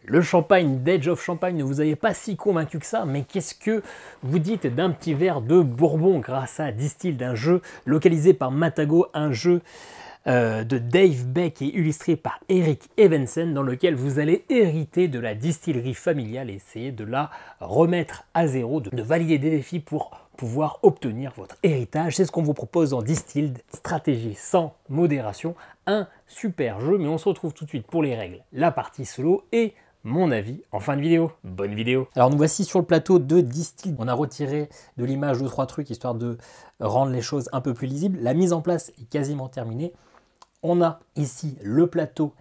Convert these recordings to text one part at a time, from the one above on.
Le champagne d'Edge of Champagne ne vous avait pas si convaincu que ça, mais qu'est-ce que vous dites d'un petit verre de Bourbon grâce à Distill, d'un jeu localisé par Matago, un jeu de Dave Beck et illustré par Eric Evensen, dans lequel vous allez hériter de la distillerie familiale et essayer de la remettre à zéro, de valider des défis pour pouvoir obtenir votre héritage. C'est ce qu'on vous propose dans Distilled, stratégie sans modération, un super jeu, mais on se retrouve tout de suite pour les règles, la partie solo et mon avis en fin de vidéo. Bonne vidéo. Alors nous voici sur le plateau de Distilled. On a retiré de l'image 2-3 trucs histoire de rendre les choses un peu plus lisibles. La mise en place est quasiment terminée. On a ici le plateau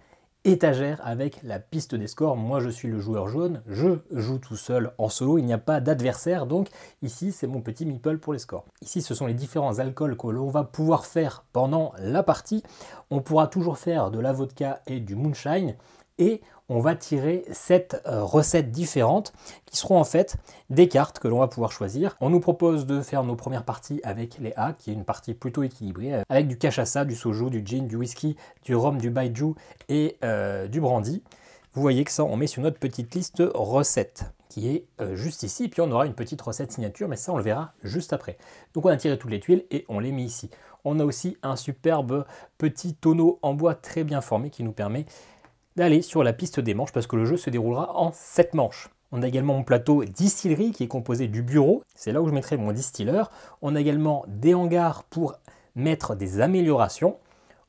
étagère avec la piste des scores. Moi je suis le joueur jaune, je joue tout seul en solo, il n'y a pas d'adversaire, donc ici c'est mon petit meeple pour les scores. Ici ce sont les différents alcools que l'on va pouvoir faire pendant la partie. On pourra toujours faire de la vodka et du moonshine, et on va tirer 7 recettes différentes qui seront en fait des cartes que l'on va pouvoir choisir. On nous propose de faire nos premières parties avec les A, qui est une partie plutôt équilibrée, avec du cachaça, du soju, du gin, du whisky, du rhum, du baijiu et du brandy. Vous voyez que ça, on met sur notre petite liste recettes, qui est juste ici, puis on aura une petite recette signature, mais ça on le verra juste après. Donc on a tiré toutes les tuiles et on les met ici. On a aussi un superbe petit tonneau en bois très bien formé qui nous permet d'aller sur la piste des manches parce que le jeu se déroulera en 7 manches. On a également mon plateau distillerie qui est composé du bureau, c'est là où je mettrai mon distilleur. On a également des hangars pour mettre des améliorations.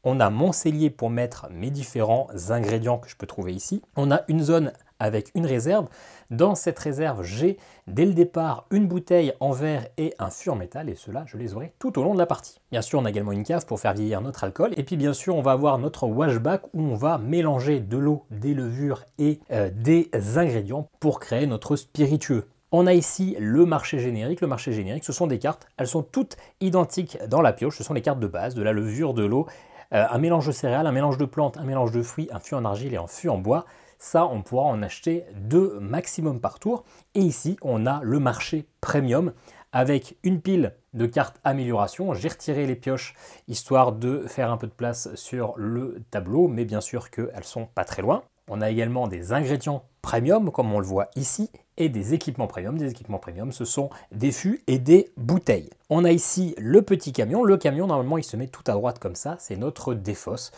On a mon cellier pour mettre mes différents ingrédients que je peux trouver ici. On a une zone avec une réserve. Dans cette réserve, j'ai dès le départ une bouteille en verre et un fût en métal, et cela, je les aurai tout au long de la partie. Bien sûr, on a également une cave pour faire vieillir notre alcool, et puis bien sûr, on va avoir notre washback où on va mélanger de l'eau, des levures et des ingrédients pour créer notre spiritueux. On a ici le marché générique. Le marché générique, ce sont des cartes, elles sont toutes identiques dans la pioche, ce sont les cartes de base, de la levure, de l'eau, un mélange de céréales, un mélange de plantes, un mélange de fruits, un fût en argile et un fût en bois. Ça, on pourra en acheter 2 maximum par tour. Et ici, on a le marché premium avec une pile de cartes amélioration. J'ai retiré les pioches histoire de faire un peu de place sur le tableau, mais bien sûr qu'elles sont pas très loin. On a également des ingrédients premium, comme on le voit ici, et des équipements premium. Des équipements premium, ce sont des fûts et des bouteilles. On a ici le petit camion. Le camion, normalement, il se met tout à droite comme ça. C'est notre défausse.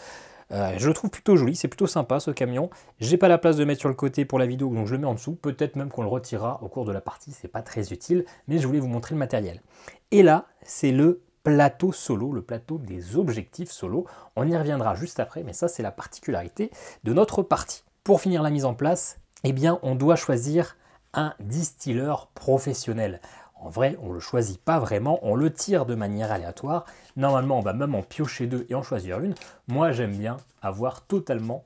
Je le trouve plutôt joli, c'est plutôt sympa ce camion. J'ai pas la place de le mettre sur le côté pour la vidéo, donc je le mets en dessous. Peut-être même qu'on le retirera au cours de la partie, c'est pas très utile, mais je voulais vous montrer le matériel. Et là, c'est le plateau solo, le plateau des objectifs solo. On y reviendra juste après, mais ça c'est la particularité de notre partie. Pour finir la mise en place, eh bien on doit choisir un distilleur professionnel. En vrai, on ne le choisit pas vraiment, on le tire de manière aléatoire. Normalement, on va même en piocher 2 et en choisir une. Moi, j'aime bien avoir totalement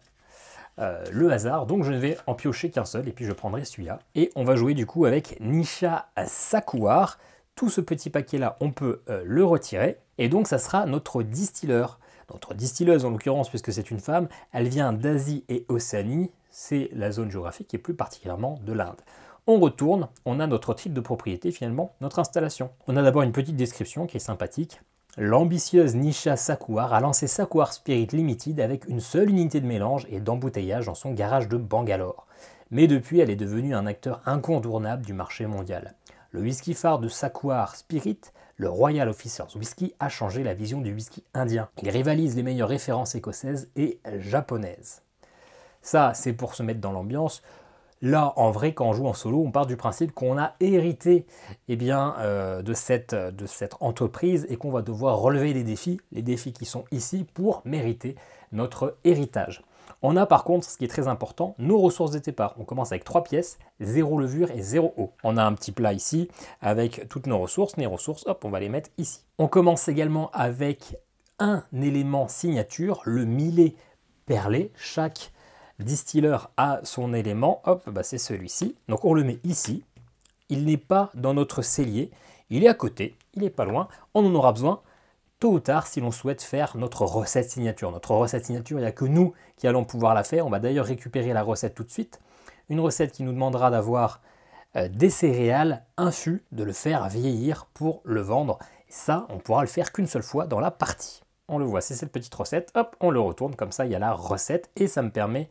le hasard, donc je ne vais en piocher qu'un seul, et puis je prendrai celui-là. Et on va jouer du coup avec Nisha Sakuar. Tout ce petit paquet-là, on peut le retirer, et donc ça sera notre distilleur. Notre distilleuse, en l'occurrence, puisque c'est une femme, elle vient d'Asie et Océanie, c'est la zone géographique, et plus particulièrement de l'Inde. On retourne, on a notre titre de propriété finalement, notre installation. On a d'abord une petite description qui est sympathique. L'ambitieuse Nisha Sakuar a lancé Sakuar Spirit Limited avec une seule unité de mélange et d'embouteillage dans son garage de Bangalore. Mais depuis, elle est devenue un acteur incontournable du marché mondial. Le whisky phare de Sakuar Spirit, le Royal Officers Whisky, a changé la vision du whisky indien. Il rivalise les meilleures références écossaises et japonaises. Ça, c'est pour se mettre dans l'ambiance. Là, en vrai, quand on joue en solo, on part du principe qu'on a hérité de cette entreprise et qu'on va devoir relever les défis qui sont ici pour mériter notre héritage. On a par contre, ce qui est très important, nos ressources de départ. On commence avec 3 pièces, 0 levure et 0 eau. On a un petit plat ici avec toutes nos ressources. Les ressources, hop, on va les mettre ici. On commence également avec un élément signature, le millet perlé. Chaque distilleur a son élément, hop, bah c'est celui-ci. Donc on le met ici. Il n'est pas dans notre cellier, il est à côté, il n'est pas loin. On en aura besoin tôt ou tard si l'on souhaite faire notre recette signature. Notre recette signature, il n'y a que nous qui allons pouvoir la faire. On va d'ailleurs récupérer la recette tout de suite. Une recette qui nous demandera d'avoir des céréales, un fût, de le faire vieillir pour le vendre. Et ça, on pourra le faire qu'une seule fois dans la partie. On le voit, c'est cette petite recette, hop, on le retourne, comme ça il y a la recette et ça me permet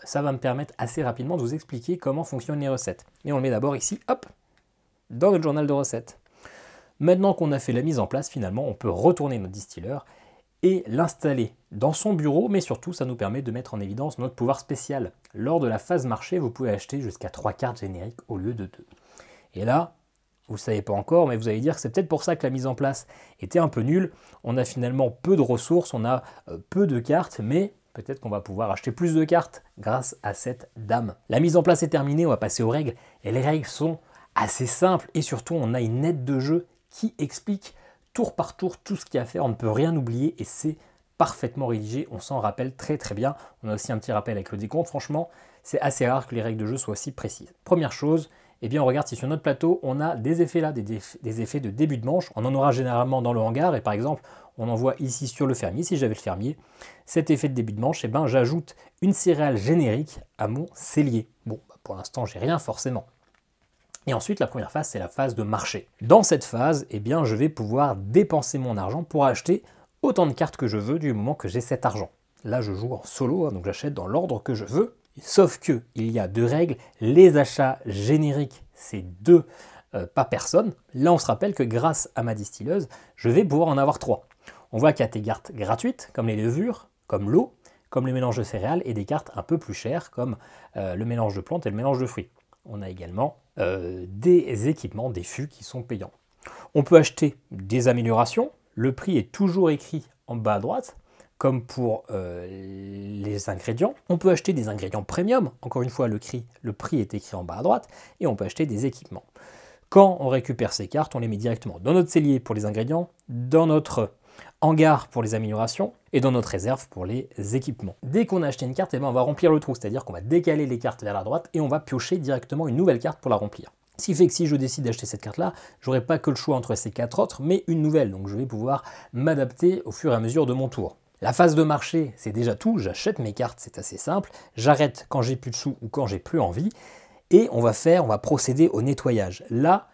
ça va me permettre assez rapidement de vous expliquer comment fonctionnent les recettes. Et on le met d'abord ici, hop, dans notre journal de recettes. Maintenant qu'on a fait la mise en place, finalement, on peut retourner notre distilleur et l'installer dans son bureau, mais surtout, ça nous permet de mettre en évidence notre pouvoir spécial. Lors de la phase marché, vous pouvez acheter jusqu'à 3 cartes génériques au lieu de 2. Et là, vous ne savez pas encore, mais vous allez dire que c'est peut-être pour ça que la mise en place était un peu nulle. On a finalement peu de ressources, on a peu de cartes, mais peut-être qu'on va pouvoir acheter plus de cartes grâce à cette dame. La mise en place est terminée, on va passer aux règles. Et les règles sont assez simples et surtout, on a une aide de jeu qui explique tour par tour tout ce qu'il y a à faire. On ne peut rien oublier et c'est parfaitement rédigé. On s'en rappelle très très bien. On a aussi un petit rappel avec le décompte. Franchement, c'est assez rare que les règles de jeu soient aussi précises. Première chose, eh bien on regarde si sur notre plateau, on a des effets là, des effets de début de manche. On en aura généralement dans le hangar et par exemple, on en voit ici sur le fermier. Si j'avais le fermier, cet effet de début de manche, eh ben, j'ajoute une céréale générique à mon cellier. Bon, pour l'instant, j'ai rien forcément. Et ensuite, la première phase, c'est la phase de marché. Dans cette phase, eh bien, je vais pouvoir dépenser mon argent pour acheter autant de cartes que je veux du moment que j'ai cet argent. Là, je joue en solo, donc j'achète dans l'ordre que je veux. Sauf que il y a 2 règles. Les achats génériques, c'est 2 par personne. Là, on se rappelle que grâce à ma distilleuse, je vais pouvoir en avoir 3. On voit qu'il y a des cartes gratuites, comme les levures, comme l'eau, comme les mélanges de céréales, et des cartes un peu plus chères, comme le mélange de plantes et le mélange de fruits. On a également des équipements, des fûts qui sont payants. On peut acheter des améliorations. Le prix est toujours écrit en bas à droite, comme pour les ingrédients. On peut acheter des ingrédients premium. Encore une fois, le prix est écrit en bas à droite. Et on peut acheter des équipements. Quand on récupère ces cartes, on les met directement dans notre cellier pour les ingrédients, dans notre hangar pour les améliorations et dans notre réserve pour les équipements. Dès qu'on a acheté une carte, eh ben on va remplir le trou, c'est-à-dire qu'on va décaler les cartes vers la droite et on va piocher directement une nouvelle carte pour la remplir. Ce qui fait que si je décide d'acheter cette carte-là, j'aurai pas que le choix entre ces 4 autres, mais une nouvelle. Donc je vais pouvoir m'adapter au fur et à mesure de mon tour. La phase de marché, c'est déjà tout. J'achète mes cartes, c'est assez simple. J'arrête quand j'ai plus de sous ou quand j'ai plus envie. Et on va procéder au nettoyage. Là,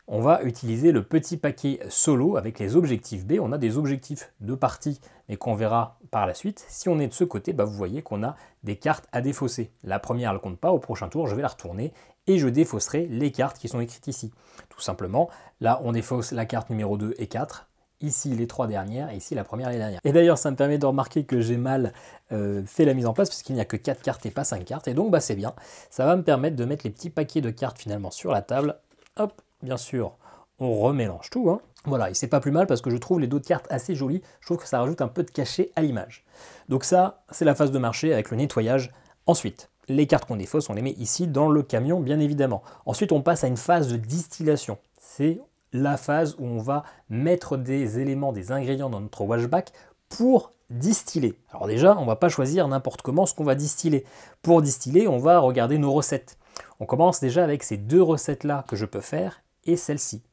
on va utiliser le petit paquet solo avec les objectifs B. On a des objectifs de partie, mais qu'on verra par la suite. Si on est de ce côté, vous voyez qu'on a des cartes à défausser. La première, elle ne compte pas. Au prochain tour, je vais la retourner et je défausserai les cartes qui sont écrites ici. Tout simplement, là, on défausse la carte numéro 2 et 4. Ici, les 3 dernières, et ici, la première et la dernière. Et d'ailleurs, ça me permet de remarquer que j'ai mal fait la mise en place, puisqu'il n'y a que 4 cartes et pas 5 cartes. Et donc, c'est bien. Ça va me permettre de mettre les petits paquets de cartes, finalement, sur la table. Hop, bien sûr, on remélange tout. Hein. Voilà, et c'est pas plus mal, parce que je trouve les dos de cartes assez jolies. Je trouve que ça rajoute un peu de cachet à l'image. Donc ça, c'est la phase de marché avec le nettoyage. Ensuite, les cartes qu'on défausse, on les met ici dans le camion, bien évidemment. Ensuite, on passe à une phase de distillation. C'est la phase où on va mettre des éléments, des ingrédients dans notre washback pour distiller. Alors déjà, on ne va pas choisir n'importe comment ce qu'on va distiller. Pour distiller, on va regarder nos recettes. On commence déjà avec ces 2 recettes-là que je peux faire et celle-ci.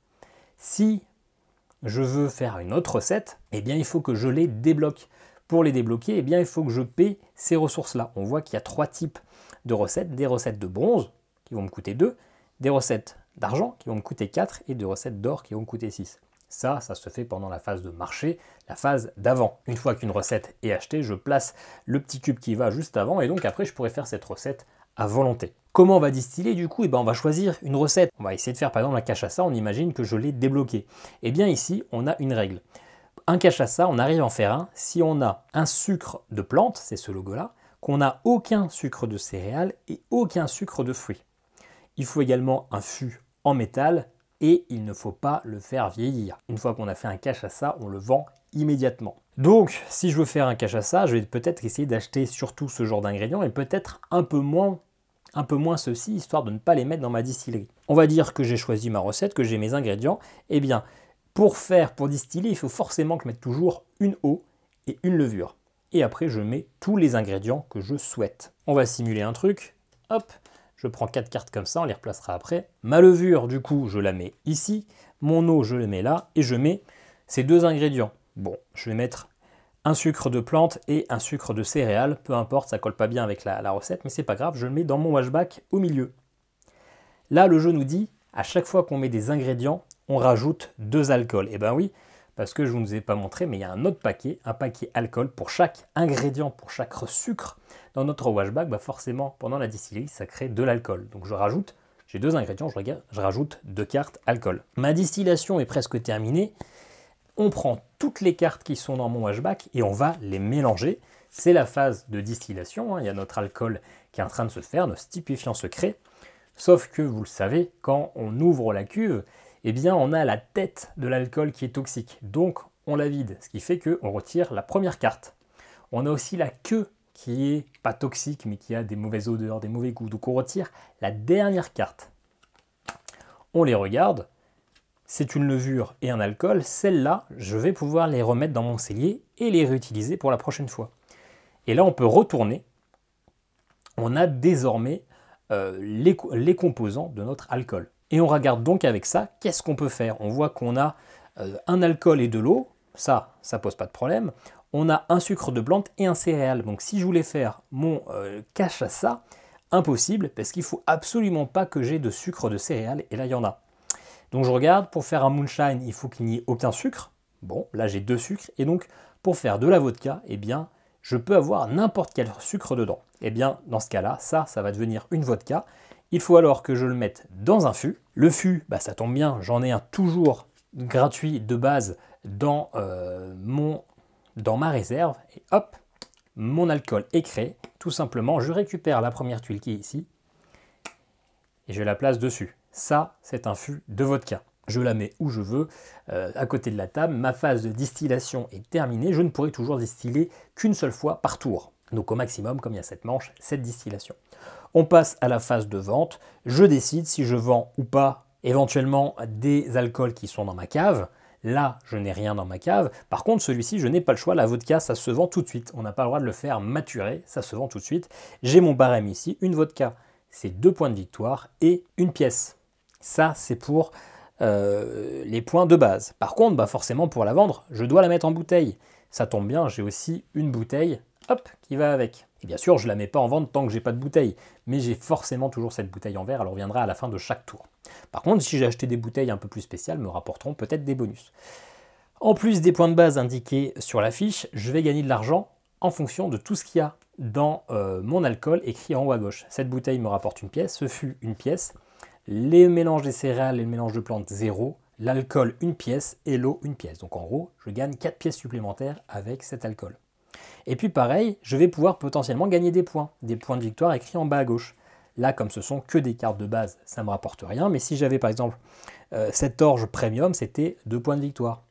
Si je veux faire une autre recette, eh bien il faut que je les débloque. Pour les débloquer, eh bien il faut que je paie ces ressources-là. On voit qu'il y a 3 types de recettes. Des recettes de bronze qui vont me coûter 2, des recettes d'argent qui vont me coûter 4 et de recettes d'or qui vont me coûter 6. Ça se fait pendant la phase de marché, la phase d'avant. Une fois qu'une recette est achetée, je place le petit cube qui va juste avant et donc après je pourrais faire cette recette à volonté. Comment on va distiller du coup? On va choisir une recette. On va essayer de faire par exemple la cachaça, on imagine que je l'ai débloqué. Et bien ici, on a une règle. Un cachaça, on arrive à en faire un si on a un sucre de plante, c'est ce logo-là, qu'on n'a aucun sucre de céréales et aucun sucre de fruits. Il faut également un fût en métal et il ne faut pas le faire vieillir. Une fois qu'on a fait un cachaça, on le vend immédiatement. Donc, si je veux faire un cachaça, je vais peut-être essayer d'acheter surtout ce genre d'ingrédients et peut-être un peu moins ceci, histoire de ne pas les mettre dans ma distillerie. On va dire que j'ai choisi ma recette, que j'ai mes ingrédients. Eh bien, pour distiller, il faut forcément que je mette toujours une eau et une levure. Et après, je mets tous les ingrédients que je souhaite. On va simuler un truc. Hop, je prends 4 cartes comme ça, on les replacera après. Ma levure, du coup, je la mets ici. Mon eau, je la mets là. Et je mets ces 2 ingrédients. Bon, je vais mettre un sucre de plante et un sucre de céréales. Peu importe, ça colle pas bien avec la recette, mais c'est pas grave, je le mets dans mon washback au milieu. Là, le jeu nous dit, à chaque fois qu'on met des ingrédients, on rajoute 2 alcools. Et ben oui, parce que je ne vous ai pas montré, mais il y a un autre paquet, un paquet alcool pour chaque ingrédient, pour chaque sucre. Dans notre washback, bah forcément, pendant la distillerie, ça crée de l'alcool. Donc je rajoute, j'ai 2 ingrédients, je rajoute 2 cartes alcool. Ma distillation est presque terminée. On prend toutes les cartes qui sont dans mon washback et on va les mélanger. C'est la phase de distillation, hein. Il y a notre alcool qui est en train de se faire, notre stupéfiant secret. Sauf que, vous le savez, quand on ouvre la cuve, eh bien, on a la tête de l'alcool qui est toxique. Donc, on la vide, ce qui fait qu'on retire la première carte. On a aussi la queue qui est pas toxique, mais qui a des mauvaises odeurs, des mauvais goûts. Donc, on retire la dernière carte. On les regarde. C'est une levure et un alcool. Celles-là, je vais pouvoir les remettre dans mon cellier et les réutiliser pour la prochaine fois. Et là, on peut retourner. On a désormais les composants de notre alcool. Et on regarde donc avec ça, qu'est-ce qu'on peut faire? On voit qu'on a un alcool et de l'eau, ça pose pas de problème. On a un sucre de plante et un céréal. Donc si je voulais faire mon cachaça, impossible, parce qu'il faut absolument pas que j'ai de sucre de céréales, et là il y en a. Donc je regarde, pour faire un moonshine, il faut qu'il n'y ait aucun sucre. Bon, là j'ai 2 sucres, et donc pour faire de la vodka, eh bien, je peux avoir n'importe quel sucre dedans. Eh bien, dans ce cas-là, ça va devenir une vodka. Il faut alors que je le mette dans un fût. Le fût, bah, ça tombe bien, j'en ai un toujours gratuit de base dans, dans ma réserve. Et hop, mon alcool est créé. Tout simplement, je récupère la première tuile qui est ici et je la place dessus. Ça, c'est un fût de vodka. Je la mets où je veux, à côté de la table. Ma phase de distillation est terminée. Je ne pourrai toujours distiller qu'une seule fois par tour. Donc au maximum, comme il y a 7 manches, 7 distillations. On passe à la phase de vente. Je décide si je vends ou pas éventuellement des alcools qui sont dans ma cave. Là, je n'ai rien dans ma cave. Par contre, celui-ci, je n'ai pas le choix. La vodka, ça se vend tout de suite. On n'a pas le droit de le faire maturer. Ça se vend tout de suite. J'ai mon barème ici. Une vodka, c'est 2 points de victoire et une pièce. Ça, c'est pour les points de base. Par contre, bah forcément, pour la vendre, je dois la mettre en bouteille. Ça tombe bien, j'ai aussi une bouteille, hop, qui va avec. Et bien sûr, je ne la mets pas en vente tant que j'ai pas de bouteille, mais j'ai forcément toujours cette bouteille en verre, elle reviendra à la fin de chaque tour. Par contre, si j'ai acheté des bouteilles un peu plus spéciales, me rapporteront peut-être des bonus. En plus des points de base indiqués sur la fiche, je vais gagner de l'argent en fonction de tout ce qu'il y a dans mon alcool écrit en haut à gauche. Cette bouteille me rapporte une pièce, ce fut une pièce, les mélanges des céréales et le mélange de plantes 0, l'alcool une pièce et l'eau une pièce. Donc en gros, je gagne 4 pièces supplémentaires avec cet alcool. Et puis pareil, je vais pouvoir potentiellement gagner des points de victoire écrits en bas à gauche. Là, comme ce sont que des cartes de base, ça ne me rapporte rien. Mais si j'avais par exemple cette orge premium, c'était 2 points de victoire.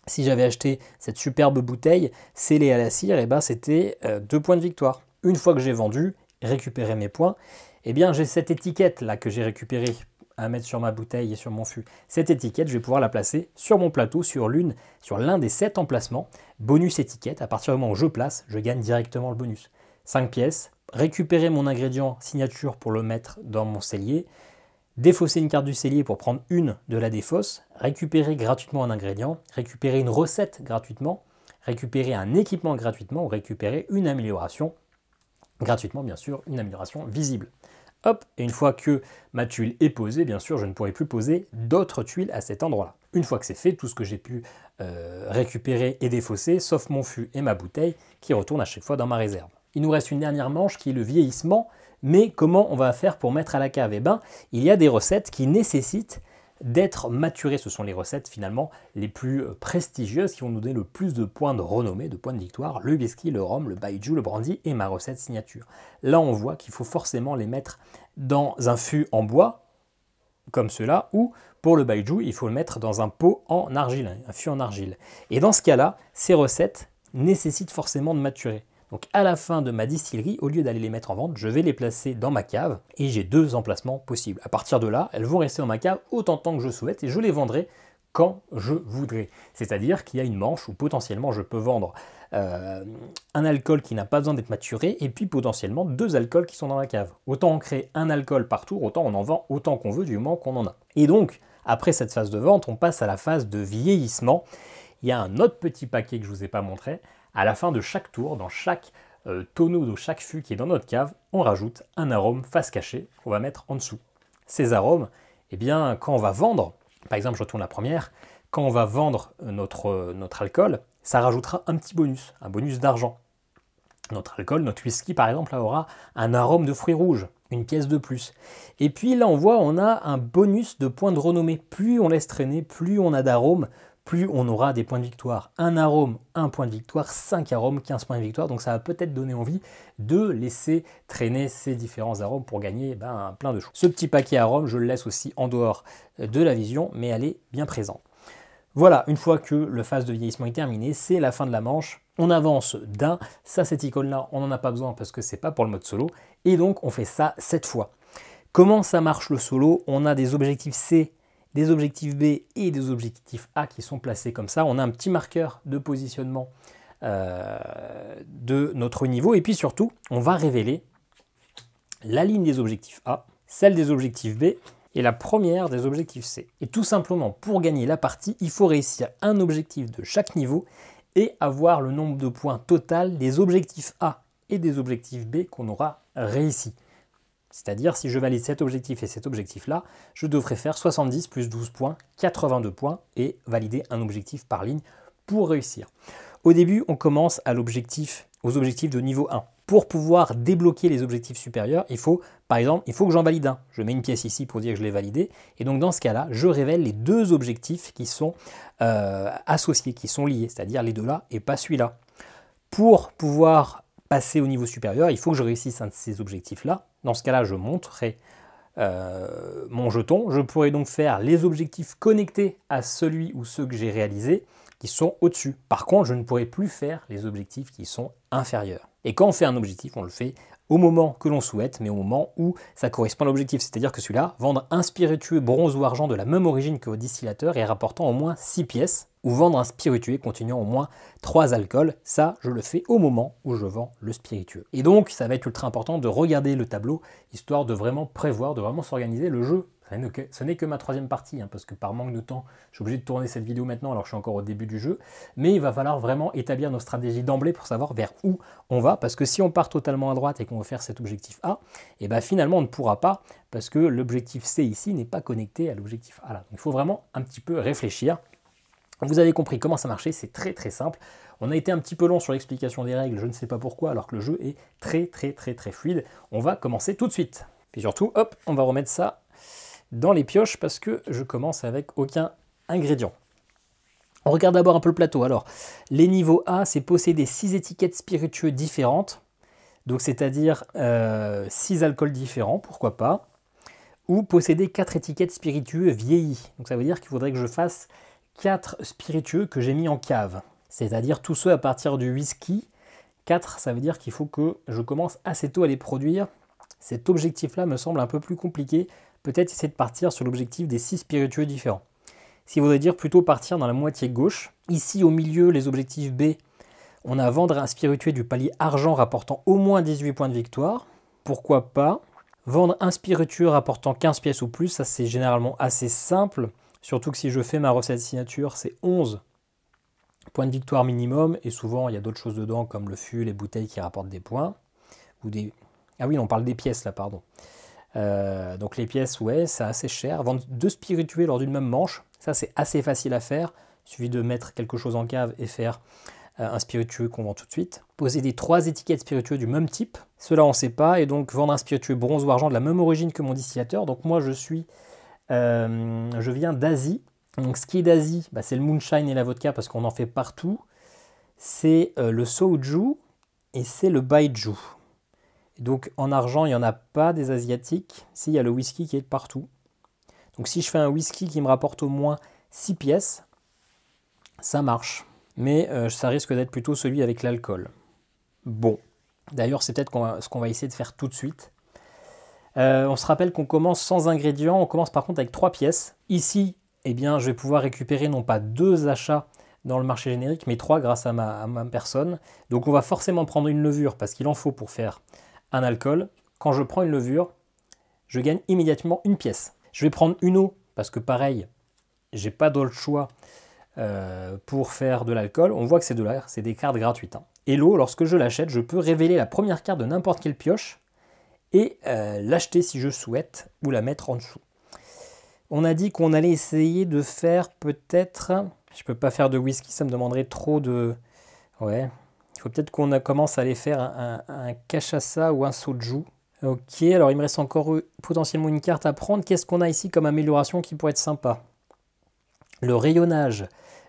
Si j'avais acheté cette superbe bouteille scellée à la cire, eh ben, c'était 2 points de victoire. Une fois que j'ai vendu, récupéré mes points, eh bien j'ai cette étiquette là que j'ai récupérée à mettre sur ma bouteille et sur mon fût. Cette étiquette, je vais pouvoir la placer sur mon plateau, sur l'un des 7 emplacements. Bonus étiquette, à partir du moment où je place, je gagne directement le bonus. 5 pièces, récupérer mon ingrédient signature pour le mettre dans mon cellier, défausser une carte du cellier pour prendre une de la défausse, récupérer gratuitement un ingrédient, récupérer une recette gratuitement, récupérer un équipement gratuitement ou récupérer une amélioration gratuitement, bien sûr, une amélioration visible. Hop, et une fois que ma tuile est posée, bien sûr, je ne pourrai plus poser d'autres tuiles à cet endroit-là. Une fois que c'est fait, tout ce que j'ai pu récupérer est défaussé, sauf mon fût et ma bouteille, qui retournent à chaque fois dans ma réserve. Il nous reste une dernière manche qui est le vieillissement, mais comment on va faire pour mettre à la cave? Eh bien, il y a des recettes qui nécessitent d'être maturées. Ce sont les recettes finalement les plus prestigieuses qui vont nous donner le plus de points de renommée, de points de victoire, le whisky, le rhum, le baijiu, le brandy et ma recette signature. Là on voit qu'il faut forcément les mettre dans un fût en bois, comme cela, ou pour le baijiu, il faut le mettre dans un pot en argile, un fût en argile. Et dans ce cas-là, ces recettes nécessitent forcément de maturer. Donc à la fin de ma distillerie, au lieu d'aller les mettre en vente, je vais les placer dans ma cave et j'ai 2 emplacements possibles. À partir de là, elles vont rester dans ma cave autant de temps que je souhaite et je les vendrai quand je voudrais. C'est-à-dire qu'il y a une manche où potentiellement je peux vendre un alcool qui n'a pas besoin d'être maturé et puis potentiellement 2 alcools qui sont dans la cave. Autant on crée un alcool par tour, autant on en vend autant qu'on veut du moment qu'on en a. Et donc, après cette phase de vente, on passe à la phase de vieillissement. Il y a un autre petit paquet que je ne vous ai pas montré. À la fin de chaque tour, dans chaque tonneau de chaque fût qui est dans notre cave, on rajoute un arôme face cachée qu'on va mettre en dessous. Ces arômes, eh bien, quand on va vendre, par exemple, je retourne la première, quand on va vendre notre alcool, ça rajoutera un petit bonus, un bonus d'argent. Notre alcool, notre whisky par exemple, là, aura un arôme de fruits rouges, une pièce de plus. Et puis là on voit, on a un bonus de points de renommée. Plus on laisse traîner, plus on a d'arômes, plus on aura des points de victoire. Un arôme, un point de victoire, 5 arômes, 15 points de victoire. Donc ça va peut-être donner envie de laisser traîner ces différents arômes pour gagner plein de choses. Ce petit paquet arômes, je le laisse aussi en dehors de la vision, mais elle est bien présente. Voilà, une fois que le phase de vieillissement est terminé, c'est la fin de la manche. On avance d'un, ça cette icône-là, on n'en a pas besoin parce que c'est pas pour le mode solo, et donc on fait ça 7 fois. Comment ça marche le solo? On a des objectifs C, des objectifs B et des objectifs A qui sont placés comme ça. On a un petit marqueur de positionnement de notre niveau, et puis surtout, on va révéler la ligne des objectifs A, celle des objectifs B, et la première des objectifs C. Et tout simplement, pour gagner la partie, il faut réussir un objectif de chaque niveau et avoir le nombre de points total des objectifs A et des objectifs B qu'on aura réussi. C'est-à-dire, si je valide cet objectif et cet objectif-là, je devrais faire 70 plus 12 points, 82 points, et valider un objectif par ligne pour réussir. Au début, on commence aux objectifs de niveau 1. Pour pouvoir débloquer les objectifs supérieurs, par exemple, il faut que j'en valide un. Je mets une pièce ici pour dire que je l'ai validé. Et donc dans ce cas-là, je révèle les deux objectifs qui sont associés, qui sont liés, c'est-à-dire les deux là et pas celui-là. Pour pouvoir passer au niveau supérieur, il faut que je réussisse un de ces objectifs-là. Dans ce cas-là, je monterai mon jeton. Je pourrai donc faire les objectifs connectés à celui ou ceux que j'ai réalisés qui sont au-dessus. Par contre, je ne pourrai plus faire les objectifs qui sont inférieurs. Et quand on fait un objectif, on le fait au moment que l'on souhaite, mais au moment où ça correspond à l'objectif. C'est-à-dire que celui-là, vendre un spiritueux bronze ou argent de la même origine que votre distillateur et rapportant au moins 6 pièces, ou vendre un spiritueux contenant au moins 3 alcools, ça, je le fais au moment où je vends le spiritueux. Et donc, ça va être ultra important de regarder le tableau, histoire de vraiment prévoir, de vraiment s'organiser. Le jeu, ce n'est que ma troisième partie, parce que par manque de temps, je suis obligé de tourner cette vidéo maintenant alors que je suis encore au début du jeu, mais il va falloir vraiment établir nos stratégies d'emblée pour savoir vers où on va, parce que si on part totalement à droite et qu'on veut faire cet objectif A, et bien finalement on ne pourra pas, parce que l'objectif C ici n'est pas connecté à l'objectif A là. Donc il faut vraiment un petit peu réfléchir. Vous avez compris comment ça marchait, c'est très très simple. On a été un petit peu long sur l'explication des règles, je ne sais pas pourquoi, alors que le jeu est très fluide. On va commencer tout de suite. Puis surtout, hop, on va remettre ça dans les pioches parce que je commence avec aucun ingrédient. On regarde d'abord un peu le plateau. Alors, les niveaux A, c'est posséder 6 étiquettes spiritueux différentes, donc c'est-à-dire 6 alcools différents, pourquoi pas, ou posséder 4 étiquettes spiritueux vieillis. Donc ça veut dire qu'il faudrait que je fasse 4 spiritueux que j'ai mis en cave, c'est-à-dire tous ceux à partir du whisky. 4, ça veut dire qu'il faut que je commence assez tôt à les produire. Cet objectif-là me semble un peu plus compliqué. Peut-être essayer de partir sur l'objectif des 6 spiritueux différents. Ce qui voudrait dire plutôt partir dans la moitié gauche. Ici, au milieu, les objectifs B, on a vendre un spiritueux du palier argent rapportant au moins 18 points de victoire. Pourquoi pas? Vendre un spiritueux rapportant 15 pièces ou plus, ça c'est généralement assez simple. Surtout que si je fais ma recette signature, c'est 11 points de victoire minimum. Et souvent, il y a d'autres choses dedans, comme le fût, les bouteilles qui rapportent des points. Ah oui, on parle des pièces là, pardon. Donc les pièces, ouais, c'est assez cher. Vendre 2 spiritueux lors d'une même manche, ça c'est assez facile à faire. Il suffit de mettre quelque chose en cave et faire un spiritueux qu'on vend tout de suite. Posséder 3 étiquettes spiritueux du même type, cela on ne sait pas. Et donc vendre un spiritueux bronze ou argent de la même origine que mon distillateur. Donc moi je viens d'Asie. Donc ce qui est d'Asie, c'est le moonshine et la vodka parce qu'on en fait partout. C'est le soju et c'est le baijiu. Donc en argent, il n'y en a pas des asiatiques. Si, il y a le whisky qui est de partout. Donc si je fais un whisky qui me rapporte au moins 6 pièces, ça marche. Mais ça risque d'être plutôt celui avec l'alcool. Bon, d'ailleurs c'est peut-être ce qu'on va essayer de faire tout de suite. On se rappelle qu'on commence sans ingrédients, on commence par contre avec 3 pièces. Ici, eh bien, je vais pouvoir récupérer non pas 2 achats dans le marché générique, mais 3 grâce à ma personne. Donc on va forcément prendre une levure parce qu'il en faut pour faire un alcool. Quand je prends une levure, je gagne immédiatement une pièce. Je vais prendre une eau parce que pareil, j'ai pas d'autre choix pour faire de l'alcool. On voit que c'est de l'air, c'est des cartes gratuites. Et l'eau, lorsque je l'achète, je peux révéler la première carte de n'importe quelle pioche et l'acheter si je souhaite ou la mettre en dessous. On a dit qu'on allait essayer de faire peut-être... Je peux pas faire de whisky, ça me demanderait trop de... Ouais, il faut peut-être qu'on commence à aller faire un cachaça ou un soju. Ok, alors il me reste encore potentiellement une carte à prendre. Qu'est-ce qu'on a ici comme amélioration qui pourrait être sympa? Le rayonnage.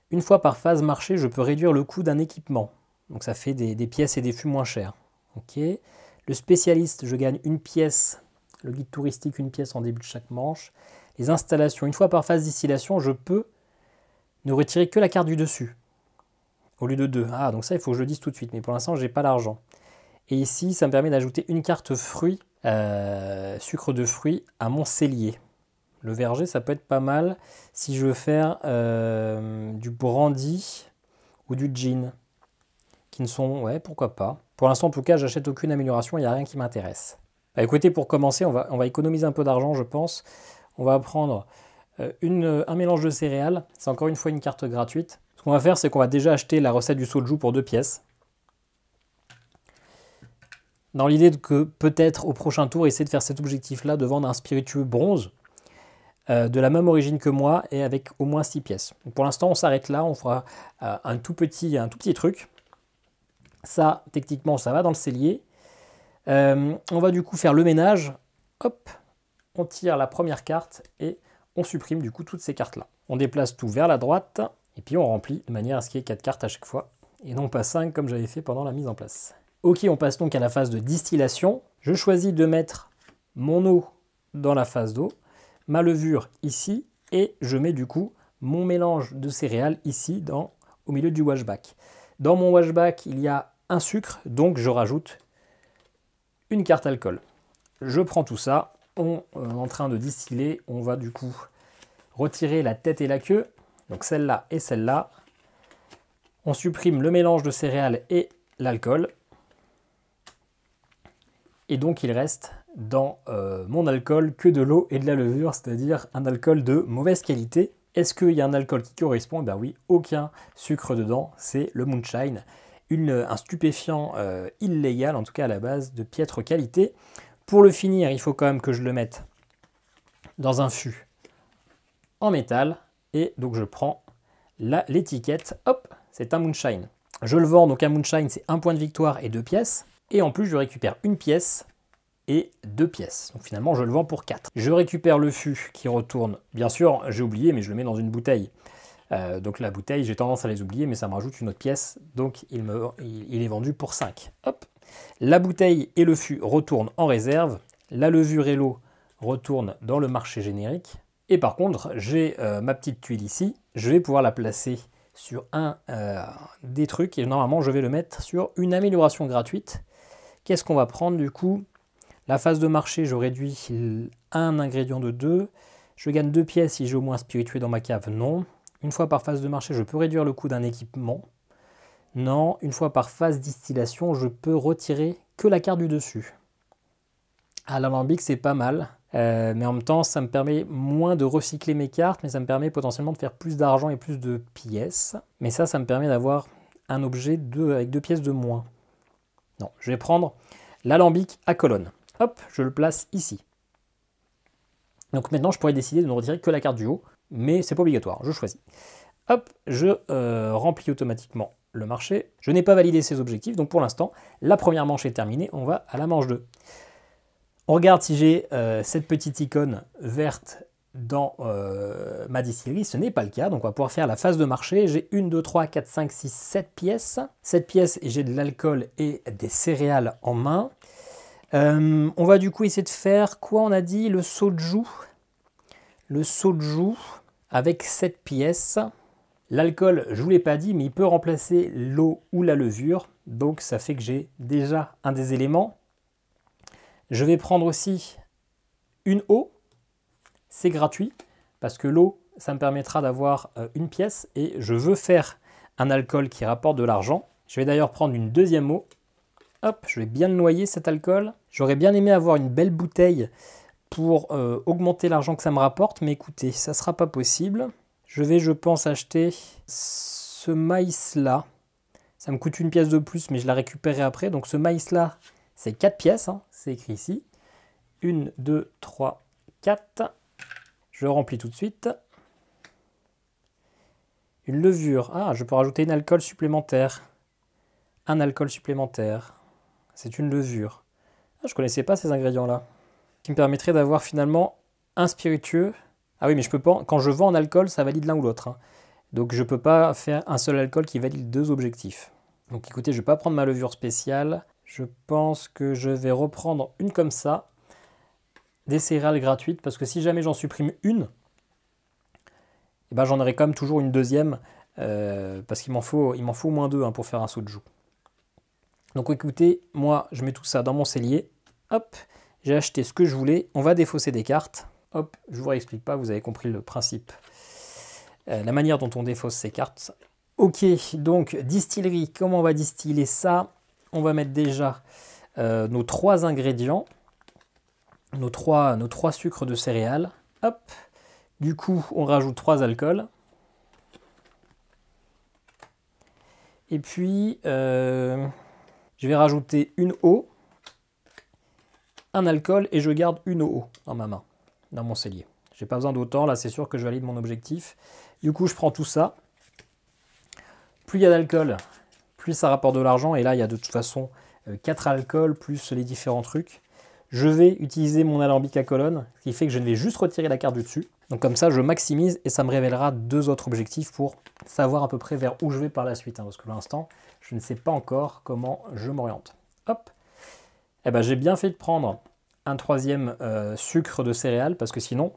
Une fois par phase marché, je peux réduire le coût d'un équipement. Donc ça fait des pièces et des fûts moins chers. Ok. Le spécialiste, je gagne une pièce. Le guide touristique, une pièce en début de chaque manche. Les installations, une fois par phase distillation, je peux ne retirer que la carte du dessus. Au lieu de 2. Ah, donc ça, il faut que je le dise tout de suite. Mais pour l'instant, je n'ai pas l'argent. Et ici, ça me permet d'ajouter une carte fruits, sucre de fruits, à mon cellier. Le verger, ça peut être pas mal si je veux faire du brandy ou du gin. Qui ne sont... Ouais, pourquoi pas. Pour l'instant, en tout cas, j'achète aucune amélioration, il n'y a rien qui m'intéresse. Bah, écoutez, pour commencer, on va économiser un peu d'argent, je pense. On va prendre un mélange de céréales. C'est encore une fois une carte gratuite. Ce qu'on va faire, c'est qu'on va déjà acheter la recette du soju pour 2 pièces. Dans l'idée que peut-être au prochain tour, essayer de faire cet objectif-là de vendre un spiritueux bronze de la même origine que moi et avec au moins 6 pièces. Donc pour l'instant, on s'arrête là, on fera un tout petit truc. Ça, techniquement, ça va dans le cellier. On va du coup faire le ménage. Hop, on tire la première carte et on supprime du coup toutes ces cartes-là. On déplace tout vers la droite et puis on remplit de manière à ce qu'il y ait 4 cartes à chaque fois et non pas 5 comme j'avais fait pendant la mise en place. Ok, on passe donc à la phase de distillation. Je choisis de mettre mon eau dans la phase d'eau, ma levure ici, et je mets du coup mon mélange de céréales ici au milieu du washback. Dans mon washback, il y a un sucre, donc je rajoute une carte alcool. Je prends tout ça, on est en train de distiller, on va du coup retirer la tête et la queue, donc celle-là et celle-là. On supprime le mélange de céréales et l'alcool. Et donc il reste dans mon alcool que de l'eau et de la levure, c'est-à-dire un alcool de mauvaise qualité. Est-ce qu'il y a un alcool qui correspond? Ben oui, aucun sucre dedans, c'est le moonshine, un stupéfiant illégal, en tout cas à la base, de piètre qualité. Pour le finir, il faut quand même que je le mette dans un fût en métal, et donc je prends l'étiquette, hop, c'est un moonshine. Je le vends, donc un moonshine, c'est 1 point de victoire et 2 pièces. Et en plus, je récupère une pièce et 2 pièces. Donc finalement, je le vends pour 4. Je récupère le fût qui retourne. Bien sûr, j'ai oublié, mais je le mets dans une bouteille. Donc la bouteille, j'ai tendance à les oublier, mais ça me rajoute une autre pièce. Donc il est vendu pour 5. Hop. La bouteille et le fût retournent en réserve. La levure et l'eau retournent dans le marché générique. Et par contre, j'ai ma petite tuile ici. Je vais pouvoir la placer sur un des trucs. Et normalement, je vais le mettre sur une amélioration gratuite. Qu'est-ce qu'on va prendre du coup? La phase de marché, je réduis un ingrédient de 2. Je gagne 2 pièces si j'ai au moins un spiritueux dans ma cave, non. Une fois par phase de marché, je peux réduire le coût d'un équipement. Non. Une fois par phase distillation, je peux retirer que la carte du dessus. À l'alambic, c'est pas mal. Mais en même temps, ça me permet moins de recycler mes cartes, mais ça me permet potentiellement de faire plus d'argent et plus de pièces. Mais ça me permet d'avoir un objet avec 2 pièces de moins. Non, je vais prendre l'alambic à colonne. Hop, je le place ici. Donc maintenant, je pourrais décider de ne retirer que la carte du haut, mais c'est pas obligatoire, je choisis. Hop, je remplis automatiquement le marché. Je n'ai pas validé ces objectifs, donc pour l'instant, la première manche est terminée, on va à la manche 2. On regarde si j'ai cette petite icône verte dans ma distillerie, ce n'est pas le cas, donc on va pouvoir faire la phase de marché. J'ai 1, 2, 3, 4, 5, 6, 7 pièces. 7 pièces et j'ai de l'alcool et des céréales en main. On va du coup essayer de faire quoi? On a dit le soju. Le soju avec 7 pièces. L'alcool, je ne vous l'ai pas dit, mais il peut remplacer l'eau ou la levure. Donc ça fait que j'ai déjà un des éléments. Je vais prendre aussi une eau. C'est gratuit parce que l'eau, ça me permettra d'avoir une pièce et je veux faire un alcool qui rapporte de l'argent. Je vais d'ailleurs prendre une deuxième eau. Hop, je vais bien le noyer cet alcool. J'aurais bien aimé avoir une belle bouteille pour augmenter l'argent que ça me rapporte, mais écoutez, ça ne sera pas possible. Je vais, je pense, acheter ce maïs-là. Ça me coûte une pièce de plus, mais je la récupérerai après. Donc ce maïs-là, c'est 4 pièces, hein, c'est écrit ici. 1, 2, 3, 4. Je remplis tout de suite. Une levure. Ah, je peux rajouter un alcool supplémentaire. Un alcool supplémentaire. C'est une levure. Ah, je ne connaissais pas ces ingrédients-là. Qui me permettrait d'avoir finalement un spiritueux. Ah oui, mais je peux pas. Quand je vends en alcool, ça valide l'un ou l'autre. Hein. Donc je ne peux pas faire un seul alcool qui valide deux objectifs. Donc écoutez, je ne vais pas prendre ma levure spéciale. Je pense que je vais reprendre une comme ça. Des céréales gratuites. Parce que si jamais j'en supprime une, eh ben, j'en aurai quand même toujours une deuxième. Parce qu'il m'en faut au moins deux hein, pour faire un soju. Donc écoutez, moi je mets tout ça dans mon cellier. Hop, j'ai acheté ce que je voulais. On va défausser des cartes. Hop, je ne vous réexplique pas, vous avez compris le principe. La manière dont on défausse ces cartes. Ok, donc distillerie, comment on va distiller ça? On va mettre déjà nos trois ingrédients, nos trois sucres de céréales. Hop, du coup on rajoute 3 alcools. Et puis je vais rajouter une eau, un alcool et je garde une eau dans ma main, dans mon cellier. J'ai pas besoin d'autant, là c'est sûr que je valide mon objectif. Du coup je prends tout ça. Plus il y a d'alcool, plus ça rapporte de l'argent. Et là il y a de toute façon 4 alcools plus les différents trucs. Je vais utiliser mon alambic à colonne, ce qui fait que je vais juste retirer la carte du dessus. Donc comme ça je maximise et ça me révélera 2 autres objectifs pour savoir à peu près vers où je vais par la suite. Hein, parce que pour l'instant je ne sais pas encore comment je m'oriente. Hop. Eh ben, j'ai bien fait de prendre un 3e sucre de céréales parce que sinon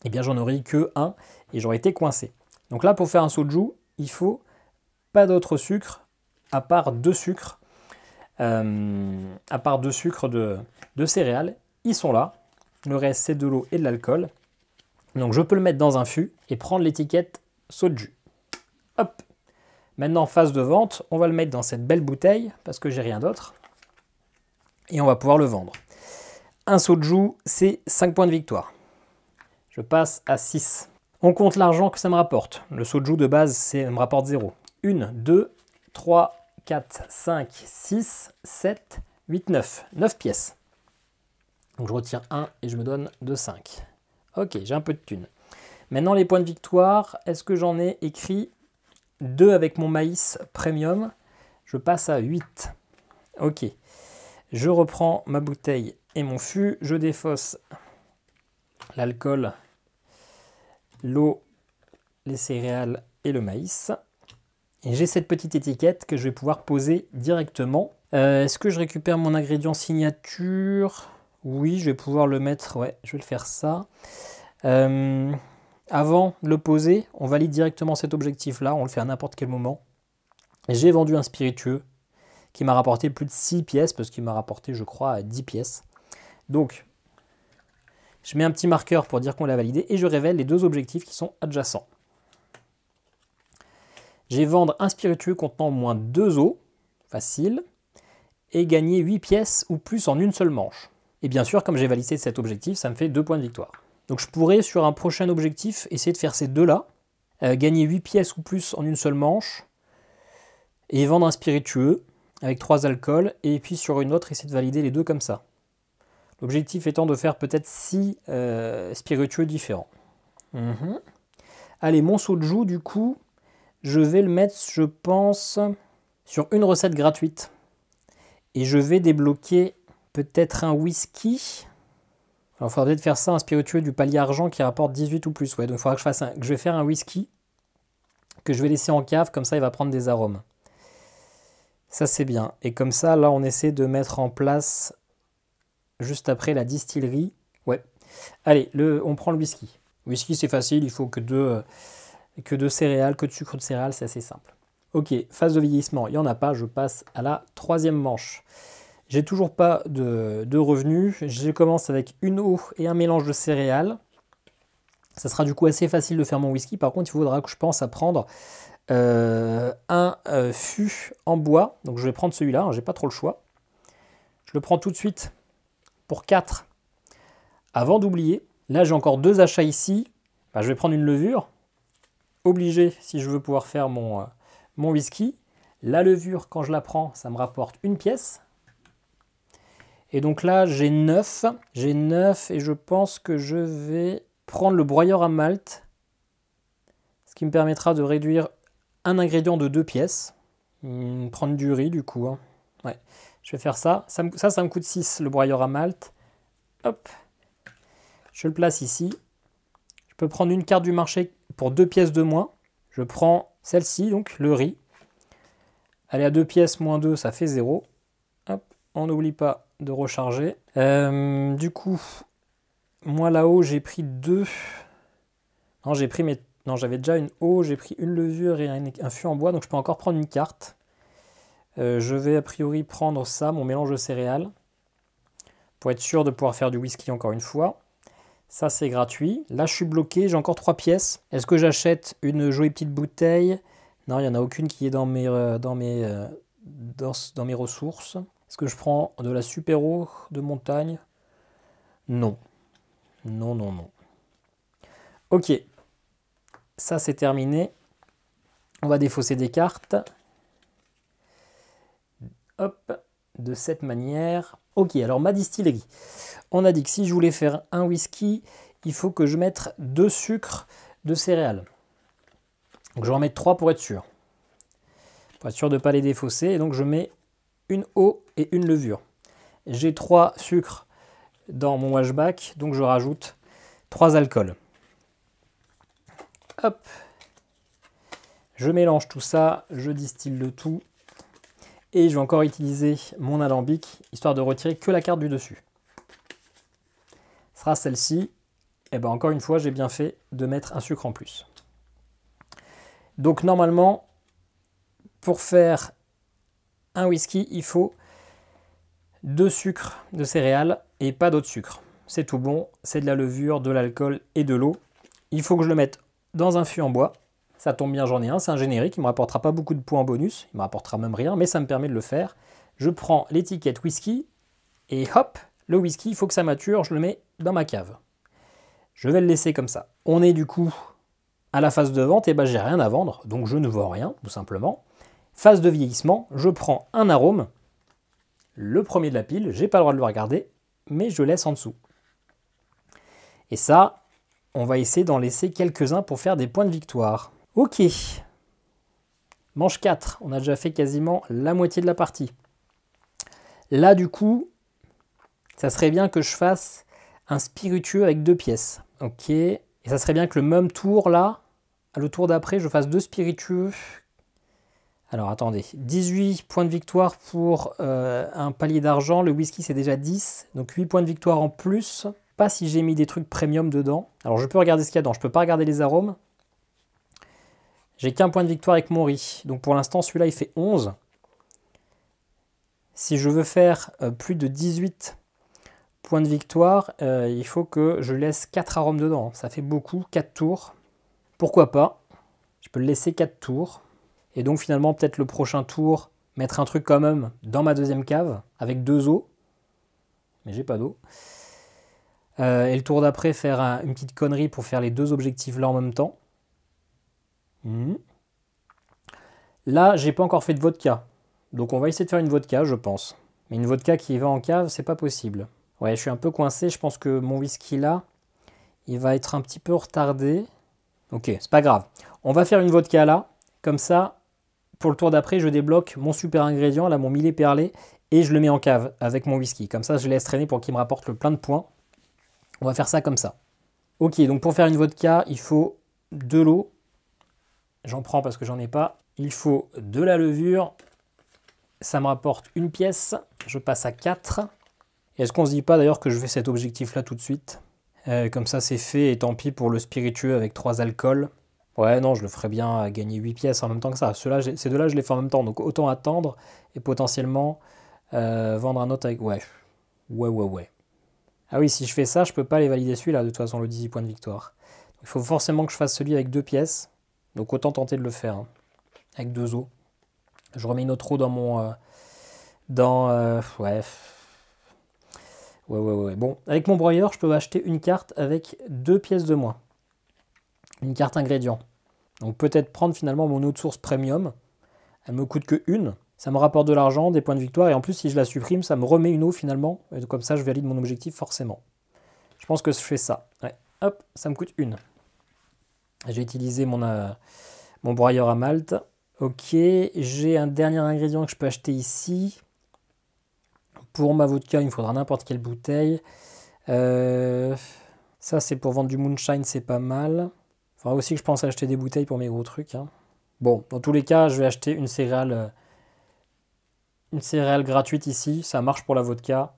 eh bien j'en aurais que un et j'aurais été coincé. Donc là pour faire un soju, il faut pas d'autre sucre à part 2 sucres. De céréales, ils sont là. Le reste c'est de l'eau et de l'alcool. Donc je peux le mettre dans un fût et prendre l'étiquette soju. Hop. Maintenant phase de vente, on va le mettre dans cette belle bouteille parce que j'ai rien d'autre. Et on va pouvoir le vendre. Un soju, c'est 5 points de victoire. Je passe à 6. On compte l'argent que ça me rapporte. Le soju de base, ça me rapporte 0. 1, 2, 3, 4, 5, 6, 7, 8, 9. 9 pièces. Donc je retire 1 et je me donne 2, 5. Ok, j'ai un peu de thunes. Maintenant les points de victoire, est-ce que j'en ai écrit 2 avec mon maïs premium? Je passe à 8. Ok. Je reprends ma bouteille et mon fût. Je défausse l'alcool, l'eau, les céréales et le maïs. Et j'ai cette petite étiquette que je vais pouvoir poser directement. Est-ce que je récupère mon ingrédient signature? Oui, je vais pouvoir le mettre. Ouais, je vais le faire ça. Avant de le poser, on valide directement cet objectif-là. On le fait à n'importe quel moment. J'ai vendu un spiritueux qui m'a rapporté plus de 6 pièces, parce qu'il m'a rapporté, je crois, 10 pièces. Donc, je mets un petit marqueur pour dire qu'on l'a validé, et je révèle les 2 objectifs qui sont adjacents. J'ai vendre un spiritueux contenant au moins 2 eaux, facile, et gagner 8 pièces ou plus en une seule manche. Et bien sûr, comme j'ai validé cet objectif, ça me fait 2 points de victoire. Donc je pourrais, sur un prochain objectif, essayer de faire ces 2-là, gagner 8 pièces ou plus en une seule manche, et vendre un spiritueux, avec 3 alcools, et puis sur une autre, essayer de valider les 2 comme ça. L'objectif étant de faire peut-être 6 spiritueux différents. Allez, mon soju, du coup, je vais le mettre, je pense, sur une recette gratuite. Et je vais débloquer peut-être un whisky. Alors, il faudra peut-être faire ça, un spiritueux du palier argent qui rapporte 18 ou plus. Ouais, donc il faudra que je vais faire un whisky que je vais laisser en cave, comme ça il va prendre des arômes. Ça c'est bien. Et comme ça, là on essaie de mettre en place, juste après la distillerie. Ouais. Allez, on prend le whisky. Whisky c'est facile, il faut que de céréales, que de sucre de céréales, c'est assez simple. Ok, phase de vieillissement, il n'y en a pas, je passe à la 3e manche. J'ai toujours pas de revenus, je commence avec une eau et un mélange de céréales. Ça sera du coup assez facile de faire mon whisky, par contre il faudra que je pense à prendre un fût en bois, donc je vais prendre celui-là, hein, j'ai pas trop le choix. Je le prends tout de suite pour 4 avant d'oublier. Là j'ai encore 2 achats ici, je vais prendre une levure, obligé si je veux pouvoir faire mon whisky. La levure, quand je la prends, ça me rapporte 1 pièce. Et donc là j'ai 9 et je pense que je vais prendre le broyeur à malt, ce qui me permettra de réduire un ingrédient de 2 pièces. Prendre du riz du coup. Hein. Ouais, je vais faire ça. Ça me coûte 6 le broyeur à malt. Hop, je le place ici. Je peux prendre une carte du marché pour 2 pièces de moins. Je prends celle-ci, donc le riz. Elle est à 2 pièces moins 2, ça fait 0. Hop, on n'oublie pas de recharger. Du coup, moi là-haut, j'ai pris 2. Non, j'ai pris mes... Non, j'avais déjà une eau, j'ai pris une levure et un fût en bois, donc je peux encore prendre une carte. Je vais a priori prendre ça, mon mélange de céréales, pour être sûr de pouvoir faire du whisky encore une fois. Ça, c'est gratuit. Là, je suis bloqué, j'ai encore 3 pièces. Est-ce que j'achète une jolie petite bouteille? Non, il n'y en a aucune qui est dans mes ressources. Est-ce que je prends de la super eau de montagne? Non. Non, non, non. Ok. Ça, c'est terminé. On va défausser des cartes. Hop, de cette manière. Ok, alors ma distillerie. On a dit que si je voulais faire un whisky, il faut que je mette 2 sucres de céréales. Donc je vais en mettre 3 pour être sûr. Pour être sûr de ne pas les défausser. Et donc je mets une eau et une levure. J'ai 3 sucres dans mon washback, donc je rajoute 3 alcools. Hop. Je mélange tout ça, je distille le tout. Et je vais encore utiliser mon alambic, histoire de retirer que la carte du dessus. Ce sera celle-ci. Et bien encore une fois, j'ai bien fait de mettre un sucre en plus. Donc normalement, pour faire un whisky, il faut 2 sucres de céréales et pas d'autres sucres. C'est tout bon, c'est de la levure, de l'alcool et de l'eau. Il faut que je le mette dans un fût en bois. Ça tombe bien, j'en ai un, c'est un générique, il ne me rapportera pas beaucoup de points en bonus, il ne me rapportera même rien, mais ça me permet de le faire. Je prends l'étiquette whisky, et hop, le whisky, il faut que ça mature, je le mets dans ma cave. Je vais le laisser comme ça. On est du coup à la phase de vente, et ben j'ai rien à vendre, donc je ne vends rien, tout simplement. Phase de vieillissement, je prends un arôme, le premier de la pile, j'ai pas le droit de le regarder, mais je laisse en dessous. Et ça, on va essayer d'en laisser quelques-uns pour faire des points de victoire. Ok, manche 4, on a déjà fait quasiment la moitié de la partie. Là du coup, ça serait bien que je fasse un spiritueux avec 2 pièces. Ok, et ça serait bien que le même tour là, le tour d'après, je fasse 2 spiritueux. Alors attendez, 18 points de victoire pour un palier d'argent, le whisky c'est déjà 10, donc 8 points de victoire en plus. Pas si j'ai mis des trucs premium dedans. Alors je peux regarder ce qu'il y a dedans, je peux pas regarder les arômes. J'ai qu'un point de victoire avec mon riz. Donc pour l'instant, celui-là, il fait 11. Si je veux faire plus de 18 points de victoire, il faut que je laisse 4 arômes dedans. Ça fait beaucoup, 4 tours. Pourquoi pas? Je peux le laisser 4 tours. Et donc finalement, peut-être le prochain tour, mettre un truc quand même dans ma deuxième cave, avec 2 eaux. Mais j'ai pas d'eau. Et le tour d'après, faire une petite connerie pour faire les 2 objectifs là en même temps. Là, j'ai pas encore fait de vodka. Donc on va essayer de faire une vodka, je pense. Mais une vodka qui va en cave, c'est pas possible. Ouais, je suis un peu coincé. Je pense que mon whisky là, il va être un petit peu retardé. Ok, c'est pas grave. On va faire une vodka là. Comme ça, pour le tour d'après, je débloque mon super ingrédient, là, mon millet perlé, et je le mets en cave avec mon whisky. Comme ça, je laisse traîner pour qu'il me rapporte le plein de points. On va faire ça comme ça. Ok, donc pour faire une vodka, il faut de l'eau. J'en prends parce que j'en ai pas. Il faut de la levure. Ça me rapporte 1 pièce. Je passe à 4. Est-ce qu'on se dit pas d'ailleurs que je fais cet objectif-là tout de suite? Comme ça, c'est fait. Et tant pis pour le spiritueux avec 3 alcools. Ouais, non, je le ferais bien à gagner 8 pièces en même temps que ça. Ces 2-là, je les fais en même temps. Donc autant attendre et potentiellement vendre un autre avec... Ouais. Ah oui, si je fais ça, je peux pas les valider celui-là, de toute façon, le 18 points de victoire. Il faut forcément que je fasse celui avec 2 pièces. Donc autant tenter de le faire, hein, avec 2 os. Je remets une autre eau dans mon... ouais. Bon, avec mon broyeur, je peux acheter une carte avec 2 pièces de moins. Une carte ingrédient. Donc peut-être prendre finalement mon eau de source premium. Elle me coûte que 1. Ça me rapporte de l'argent, des points de victoire. Et en plus, si je la supprime, ça me remet une eau finalement. Et comme ça, je valide mon objectif forcément. Je pense que je fais ça. Ouais. hop, ça me coûte 1. J'ai utilisé mon broyeur à malt. Ok, j'ai un dernier ingrédient que je peux acheter ici. Pour ma vodka, il me faudra n'importe quelle bouteille. Ça, c'est pour vendre du moonshine, c'est pas mal. Il faudra aussi que je pense à acheter des bouteilles pour mes gros trucs. Hein. Bon, dans tous les cas, je vais acheter une céréale gratuite ici. Ça marche pour la vodka.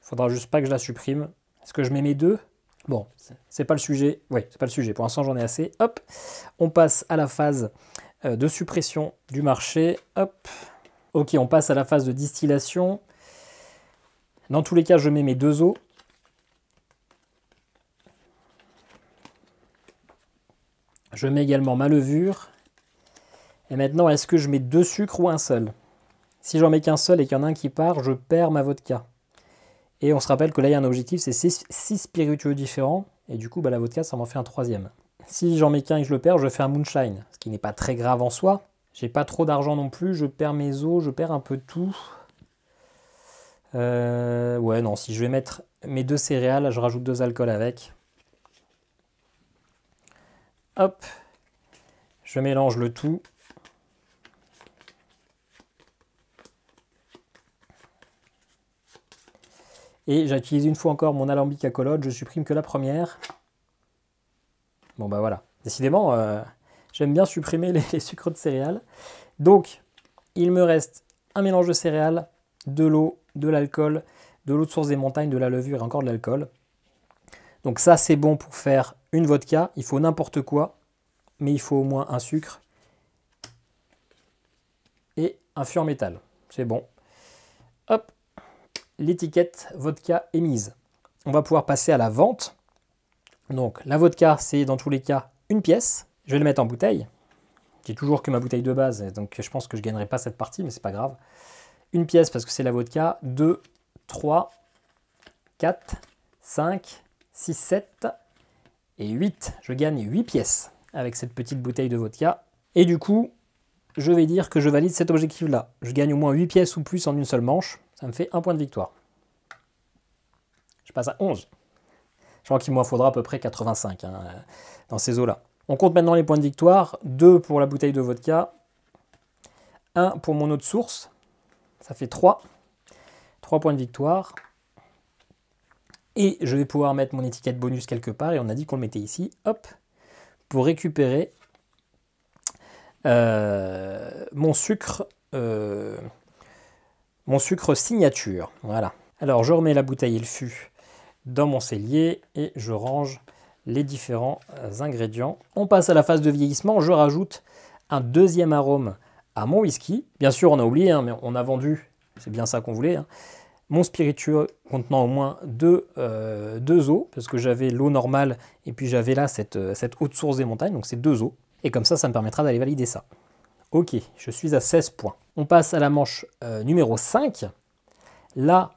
Il faudra juste pas que je la supprime. Est-ce que je mets mes deux? Bon, c'est pas le sujet. Oui, c'est pas le sujet. Pour l'instant, j'en ai assez. Hop, on passe à la phase de suppression du marché. Hop. Ok, on passe à la phase de distillation. Dans tous les cas, je mets mes 2 eaux. Je mets également ma levure. Et maintenant, est-ce que je mets 2 sucres ou un seul? Si j'en mets qu'un seul et qu'il y en a un qui part, je perds ma vodka. Et on se rappelle que là, il y a un objectif, c'est 6 spiritueux différents. Et du coup, la vodka, ça m'en fait un 3e. Si j'en mets qu'un et que je le perds, je fais un moonshine. Ce qui n'est pas très grave en soi. J'ai pas trop d'argent non plus. Je perds mes eaux, je perds un peu de tout. Ouais, non, si je vais mettre mes 2 céréales, je rajoute 2 alcools avec. Hop. Je mélange le tout. Et j'utilise une fois encore mon alambic à colotte, je supprime que la première. Bon bah voilà, décidément, j'aime bien supprimer les sucres de céréales. Donc, il me reste un mélange de céréales, de l'eau, de l'alcool, de l'eau de source des montagnes, de la levure et encore de l'alcool. Donc ça, c'est bon pour faire une vodka. Il faut n'importe quoi, mais il faut au moins un sucre et un fût en métal. C'est bon. Hop. L'étiquette vodka est mise. On va pouvoir passer à la vente. Donc la vodka, c'est dans tous les cas une pièce. Je vais le mettre en bouteille. J'ai toujours que ma bouteille de base, donc je pense que je ne gagnerai pas cette partie, mais c'est pas grave. Une pièce parce que c'est la vodka. 2, 3, 4, 5, 6, 7 et 8. Je gagne 8 pièces avec cette petite bouteille de vodka. Et du coup, je vais dire que je valide cet objectif-là. Je gagne au moins 8 pièces ou plus en une seule manche. Ça me fait 1 point de victoire. Je passe à 11. Je crois qu'il m'en faudra à peu près 85 dans ces eaux-là. On compte maintenant les points de victoire. 2 pour la bouteille de vodka. 1 pour mon eau de source. Ça fait 3. 3 points de victoire. Et je vais pouvoir mettre mon étiquette bonus quelque part. Et on a dit qu'on le mettait ici. Hop. Pour récupérer mon sucre signature. Voilà. Alors je remets la bouteille et le fût dans mon cellier et je range les différents ingrédients. On passe à la phase de vieillissement. Je rajoute un 2e arôme à mon whisky. Bien sûr, on a oublié, mais on a vendu, c'est bien ça qu'on voulait, mon spiritueux contenant au moins 2 eaux, parce que j'avais l'eau normale et puis j'avais là cette eau de source des montagnes, donc c'est 2 eaux. Et comme ça me permettra d'aller valider ça. Ok, je suis à 16 points. On passe à la manche numéro 5. Là,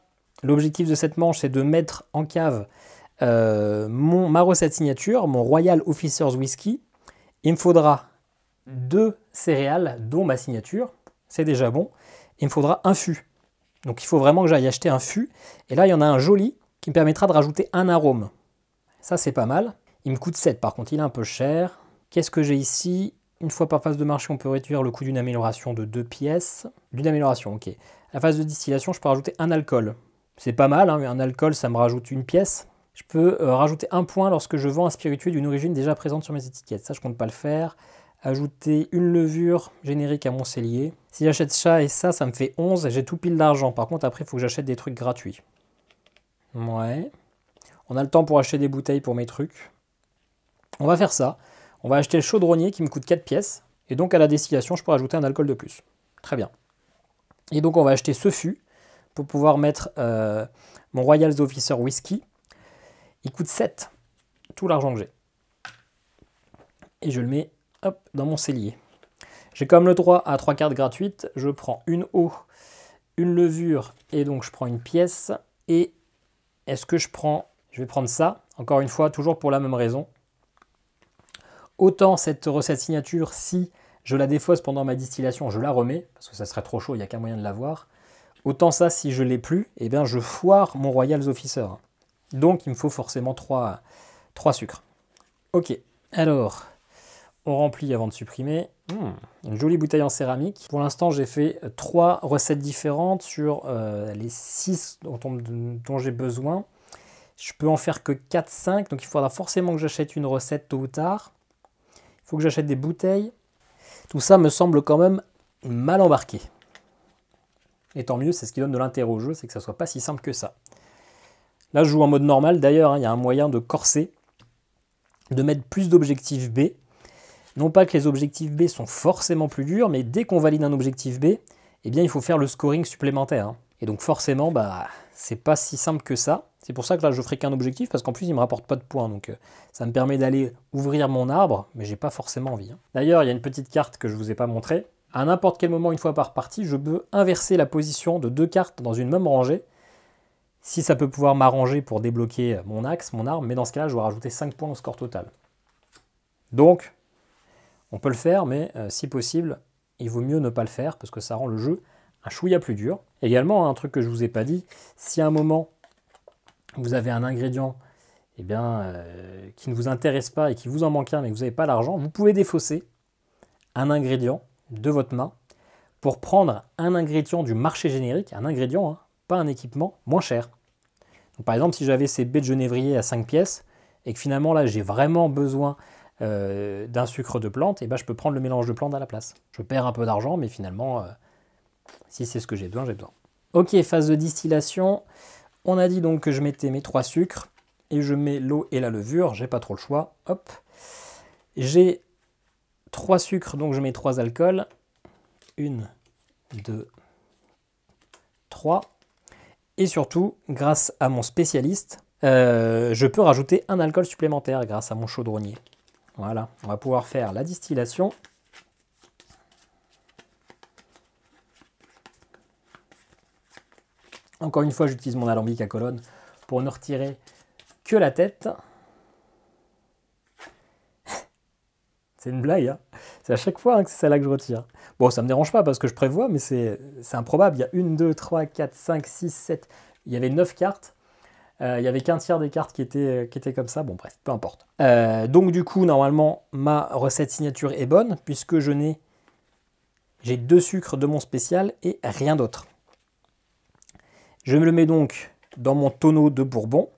l'objectif de cette manche, c'est de mettre en cave ma recette signature, mon Royal Officers Whisky. Il me faudra 2 céréales, dont ma signature. C'est déjà bon. Il me faudra un fût. Donc il faut vraiment que j'aille acheter un fût. Et là, il y en a un joli qui me permettra de rajouter un arôme. Ça, c'est pas mal. Il me coûte 7, par contre, il est un peu cher. Qu'est-ce que j'ai ici? Une fois par phase de marché, on peut réduire le coût d'une amélioration de 2 pièces. D'une amélioration, ok. À la phase de distillation, je peux rajouter un alcool. C'est pas mal, mais un alcool, ça me rajoute une pièce. Je peux rajouter 1 point lorsque je vends un spiritueux d'une origine déjà présente sur mes étiquettes. Ça, je compte pas le faire. Ajouter une levure générique à mon cellier. Si j'achète ça et ça, ça me fait 11. J'ai tout pile d'argent. Par contre, après, il faut que j'achète des trucs gratuits. Ouais. On a le temps pour acheter des bouteilles pour mes trucs. On va faire ça. On va acheter le chaudronnier qui me coûte 4 pièces. Et donc, à la distillation, je peux rajouter un alcool de plus. Très bien. Et donc, on va acheter ce fût pour pouvoir mettre mon Royal Officer Whisky. Il coûte 7. Tout l'argent que j'ai. Et je le mets hop, dans mon cellier. J'ai quand même le droit à 3 cartes gratuites. Je prends une eau, une levure et donc je prends une pièce. Et est-ce que je vais prendre ça, encore une fois, toujours pour la même raison. Autant cette recette signature, si je la défausse pendant ma distillation, je la remets, parce que ça serait trop chaud, il n'y a qu'un moyen de l'avoir. Autant ça, si je ne l'ai plus, eh bien je foire mon Royal Officer. Donc il me faut forcément 3 3 sucres. Ok, alors, on remplit avant de supprimer. Une jolie bouteille en céramique. Pour l'instant, j'ai fait 3 recettes différentes sur les 6 dont j'ai besoin. Je peux en faire que 4-5, donc il faudra forcément que j'achète une recette tôt ou tard. Il faut que j'achète des bouteilles. Tout ça me semble quand même mal embarqué. Et tant mieux, c'est ce qui donne de l'intérêt au jeu, c'est que ça soit pas si simple que ça. Là, je joue en mode normal. D'ailleurs, il y a un moyen de corser, de mettre plus d'objectifs B. Non pas que les objectifs B sont forcément plus durs, mais dès qu'on valide un objectif B, eh bien, il faut faire le scoring supplémentaire. Et donc forcément, c'est pas si simple que ça. C'est pour ça que là, je ferai qu'un objectif, parce qu'en plus, il ne me rapporte pas de points. Donc ça me permet d'aller ouvrir mon arbre, mais j'ai pas forcément envie. D'ailleurs, il y a une petite carte que je ne vous ai pas montrée. À n'importe quel moment, une fois par partie, je peux inverser la position de 2 cartes dans une même rangée. Si ça peut pouvoir m'arranger pour débloquer mon axe, mon arbre, mais dans ce cas-là, je dois rajouter 5 points au score total. Donc, on peut le faire, mais si possible, il vaut mieux ne pas le faire, parce que ça rend le jeu un chouïa plus dur. Également, un truc que je ne vous ai pas dit, si à un moment, vous avez un ingrédient qui ne vous intéresse pas et qui vous en manque un, mais que vous n'avez pas l'argent, vous pouvez défausser un ingrédient de votre main pour prendre un ingrédient du marché générique, un ingrédient, pas un équipement, moins cher. Donc, par exemple, si j'avais ces baies de genévrier à 5 pièces, et que finalement là j'ai vraiment besoin d'un sucre de plante, et je peux prendre le mélange de plantes à la place. Je perds un peu d'argent, mais finalement, si c'est ce que j'ai besoin, j'ai besoin. Ok, phase de distillation. On a dit donc que je mettais mes 3 sucres, et je mets l'eau et la levure, j'ai pas trop le choix. Hop. J'ai 3 sucres, donc je mets 3 alcools. 1, 2, 3. Et surtout, grâce à mon spécialiste, je peux rajouter un alcool supplémentaire grâce à mon chaudronnier. Voilà, on va pouvoir faire la distillation. Encore une fois, j'utilise mon alambic à colonne pour ne retirer que la tête. C'est une blague, hein. C'est à chaque fois que c'est celle-là que je retire. Bon, ça ne me dérange pas parce que je prévois, mais c'est improbable. Il y a 1, 2, 3, 4, 5, 6, 7. Il y avait 9 cartes. Il n'y avait qu'un tiers des cartes qui étaient comme ça. Bon, bref, peu importe. Donc, du coup, normalement, ma recette signature est bonne puisque j'ai 2 sucres de mon spécial et rien d'autre. Je me le mets donc dans mon tonneau de bourbon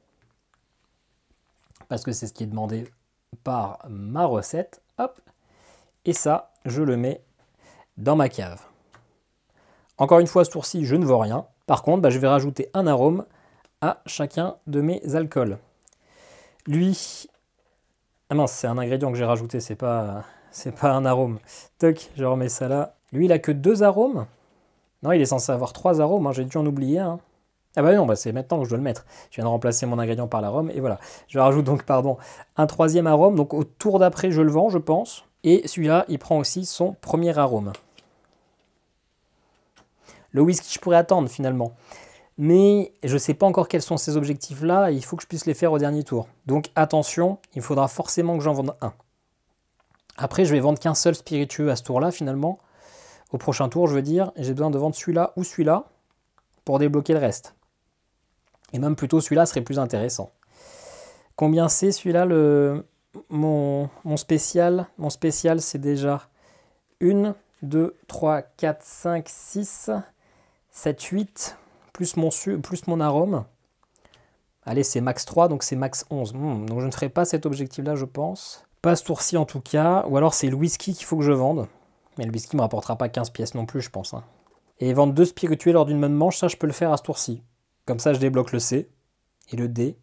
parce que c'est ce qui est demandé par ma recette. Hop. Et ça, je le mets dans ma cave. Encore une fois, ce tour-ci, je ne vends rien. Par contre, je vais rajouter un arôme à chacun de mes alcools. Lui, ah mince, c'est un ingrédient que j'ai rajouté, c'est pas un arôme. Toc, je remets ça là. Lui, il a que 2 arômes. Non, il est censé avoir 3 arômes, j'ai dû en oublier un. Ah bah non, c'est maintenant que je dois le mettre. Je viens de remplacer mon ingrédient par l'arôme, et voilà. Je rajoute donc, un 3e arôme. Donc au tour d'après, je le vends, je pense. Et celui-là, il prend aussi son premier arôme. Le whisky, je pourrais attendre finalement. Mais je ne sais pas encore quels sont ces objectifs-là, et il faut que je puisse les faire au dernier tour. Donc attention, il faudra forcément que j'en vende un. Après, je vais vendre qu'un seul spiritueux à ce tour-là finalement. Au prochain tour, je veux dire, j'ai besoin de vendre celui-là ou celui-là pour débloquer le reste. Et même plutôt celui-là serait plus intéressant. Combien c'est celui-là, mon spécial? Mon spécial, c'est déjà 1, 2, 3, 4, 5, 6, 7, 8, plus mon arôme. Allez, c'est max 3, donc c'est max 11. Donc je ne ferai pas cet objectif-là, je pense. Pas ce tour-ci en tout cas. Ou alors c'est le whisky qu'il faut que je vende. Mais le whisky ne me rapportera pas 15 pièces non plus, je pense. Et vendre 2 spirituels lors d'une même manche, ça je peux le faire à ce tour-ci. Comme ça, je débloque le C et le D.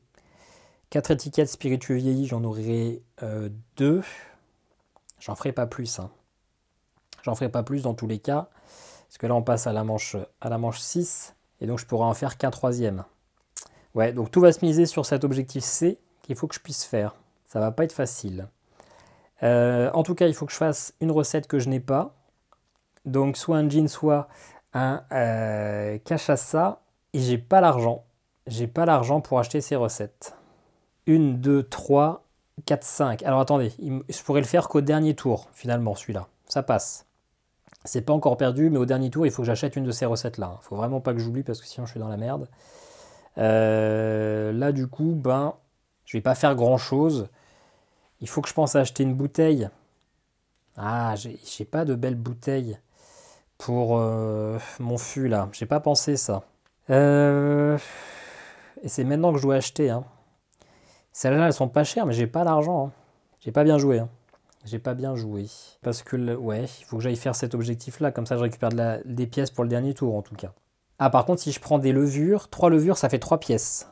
4 étiquettes spiritueux vieillis, j'en aurai 2. J'en ferai pas plus. J'en ferai pas plus dans tous les cas. Parce que là, on passe à la manche 6. Et donc, je pourrai en faire qu'un 3e. Ouais, donc tout va se miser sur cet objectif C qu'il faut que je puisse faire. Ça va pas être facile. En tout cas, il faut que je fasse une recette que je n'ai pas. Donc, soit un gin, soit un cachaça. Et j'ai pas l'argent. J'ai pas l'argent pour acheter ces recettes. 1, 2, 3, 4, 5. Alors attendez, je pourrais le faire qu'au dernier tour, finalement, celui-là. Ça passe. C'est pas encore perdu, mais au dernier tour, il faut que j'achète une de ces recettes-là. Il faut vraiment pas que j'oublie parce que sinon je suis dans la merde. Là, du coup, Je vais pas faire grand-chose. Il faut que je pense à acheter une bouteille. Ah, j'ai pas de belle bouteille pour mon fût, là. J'ai pas pensé ça. Et c'est maintenant que je dois acheter, hein. Celles-là, elles sont pas chères, mais j'ai pas l'argent, hein. J'ai pas bien joué, hein. J'ai pas bien joué. Parce que, ouais, il faut que j'aille faire cet objectif-là. Comme ça, je récupère des pièces pour le dernier tour, en tout cas. Ah, par contre, si je prends des levures, 3 levures, ça fait 3 pièces.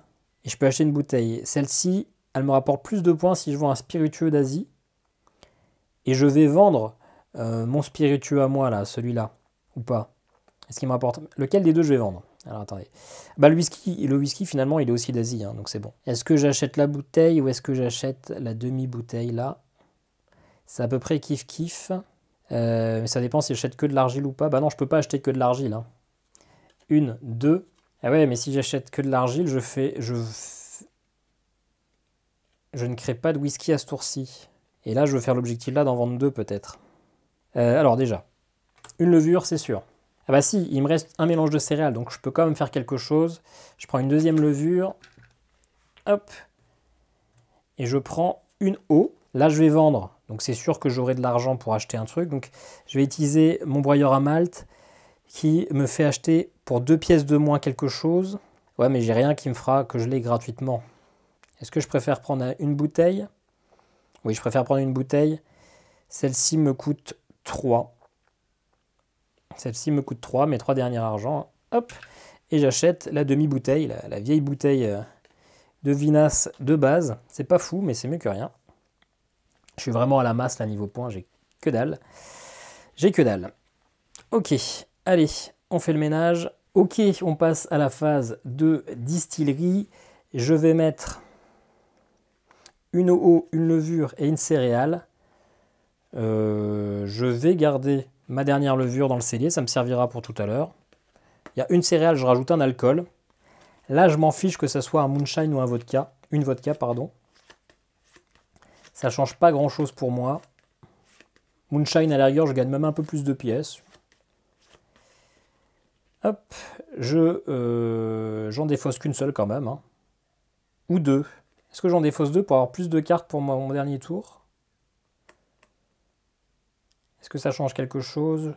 Et je peux acheter une bouteille. Celle-ci, elle me rapporte plus de points si je vends un spiritueux d'Asie. Et je vais vendre mon spiritueux à moi, là, celui-là. Ou pas? Est-ce qu'il me rapporte... Lequel des deux je vais vendre? Alors, attendez. Bah, le whisky, finalement, il est aussi d'Asie, hein, donc c'est bon. Est-ce que j'achète la bouteille ou est-ce que j'achète la demi-bouteille, là? C'est à peu près kiff-kiff. Mais ça dépend si j'achète que de l'argile ou pas. Bah non, je peux pas acheter que de l'argile, hein. 1, 2. Ah ouais, mais si j'achète que de l'argile, je ne crée pas de whisky à ce tour-ci. Et là, je veux faire l'objectif là d'en vendre 2 peut-être. Alors déjà, une levure, c'est sûr. Ah bah si, il me reste un mélange de céréales, donc je peux quand même faire quelque chose. Je prends une deuxième levure. Hop. Et je prends une eau. Là, je vais vendre. Donc c'est sûr que j'aurai de l'argent pour acheter un truc. Donc je vais utiliser mon broyeur à malt qui me fait acheter pour 2 pièces de moins quelque chose. Ouais, mais j'ai rien qui me fera que je l'ai gratuitement. Est-ce que je préfère prendre une bouteille? Oui, je préfère prendre une bouteille. Celle-ci me coûte 3. Celle-ci me coûte 3, mes 3 derniers argents. Hop. Et j'achète la demi-bouteille, la vieille bouteille de vinasse de base. C'est pas fou, mais c'est mieux que rien. Je suis vraiment à la masse là niveau points, j'ai que dalle. J'ai que dalle. Ok, allez, on fait le ménage. Ok, on passe à la phase de distillerie. Je vais mettre une eau, une levure et une céréale. Je vais garder ma dernière levure dans le cellier, ça me servira pour tout à l'heure. Il y a une céréale, je rajoute un alcool. Là, je m'en fiche que ce soit un moonshine ou un vodka. Une vodka, pardon. Ça change pas grand-chose pour moi. Moonshine, à la rigueur, je gagne même un peu plus de pièces. Hop, j'en défausse qu'une seule quand même, hein. Ou 2. Est-ce que j'en défausse 2 pour avoir plus de cartes pour mon dernier tour? Est-ce que ça change quelque chose?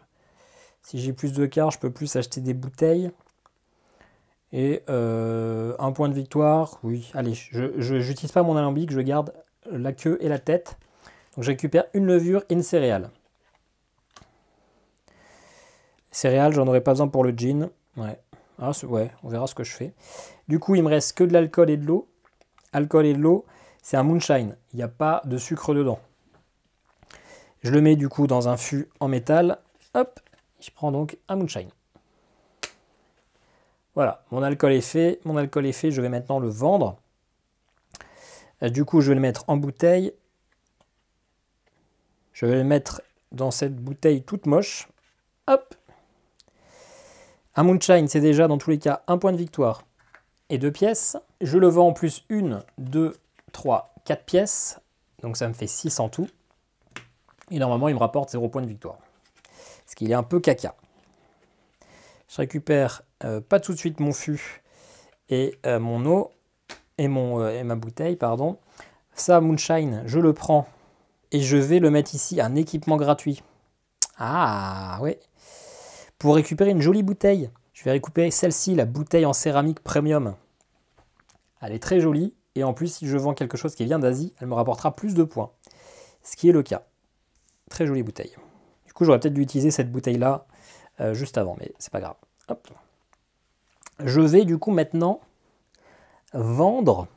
Si j'ai plus de cartes, je peux plus acheter des bouteilles. Et un point de victoire. Oui, allez, je n'utilise pas mon alambic, je garde la queue et la tête. Donc je récupère une levure et une céréale. Céréales, j'en aurai pas besoin pour le gin. Ouais. Ah, ouais, on verra ce que je fais. Du coup, il me reste que de l'alcool et de l'eau. Alcool et de l'eau, c'est un moonshine. Il n'y a pas de sucre dedans. Je le mets du coup dans un fût en métal. Hop, je prends donc un moonshine. Voilà, mon alcool est fait. Mon alcool est fait, je vais maintenant le vendre. Du coup, je vais le mettre en bouteille. Je vais le mettre dans cette bouteille toute moche. Hop. Un moonshine, c'est déjà dans tous les cas un point de victoire et 2 pièces. Je le vends en plus 1, 2, 3, 4 pièces. Donc ça me fait 6 en tout. Et normalement, il me rapporte 0 point de victoire. Parce qu'il est un peu caca. Je récupère pas tout de suite mon fût et mon eau et ma bouteille, pardon. Ça, moonshine, je le prends et je vais le mettre ici, un équipement gratuit. Ah, ouais. Pour récupérer une jolie bouteille, je vais récupérer celle-ci, la bouteille en céramique premium. Elle est très jolie et en plus, si je vends quelque chose qui vient d'Asie, elle me rapportera plus de points. Ce qui est le cas. Très jolie bouteille. Du coup, j'aurais peut-être dû utiliser cette bouteille-là juste avant, mais c'est pas grave. Hop. Je vais du coup maintenant vendre.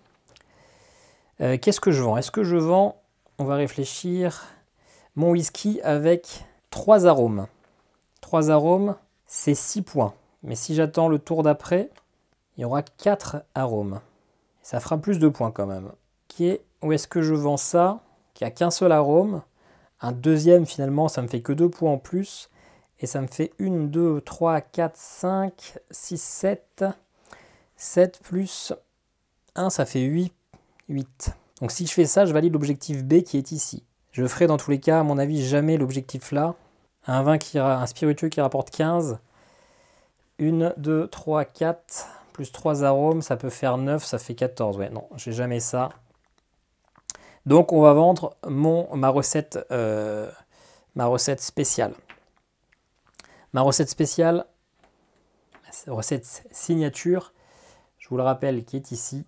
Qu'est-ce que je vends? Est-ce que je vends, on va réfléchir, mon whisky avec 3 arômes. 3 arômes, c'est 6 points. Mais si j'attends le tour d'après, il y aura 4 arômes. Ça fera plus de points quand même. Où est-ce que je vends ça? Qui a qu'un seul arôme. Un deuxième, finalement, ça me fait que 2 points en plus. Et ça me fait 1, 2, 3, 4, 5, 6, 7. 7 plus 1, ça fait 8. Donc si je fais ça, je valide l'objectif B qui est ici. Je ferai dans tous les cas, à mon avis, jamais l'objectif là. Un spiritueux qui rapporte 15. 1, 2, 3, 4, plus 3 arômes, ça peut faire 9, ça fait 14. Ouais, non, j'ai jamais ça. Donc on va vendre ma recette spéciale. Ma recette spéciale, recette signature, je vous le rappelle, qui est ici.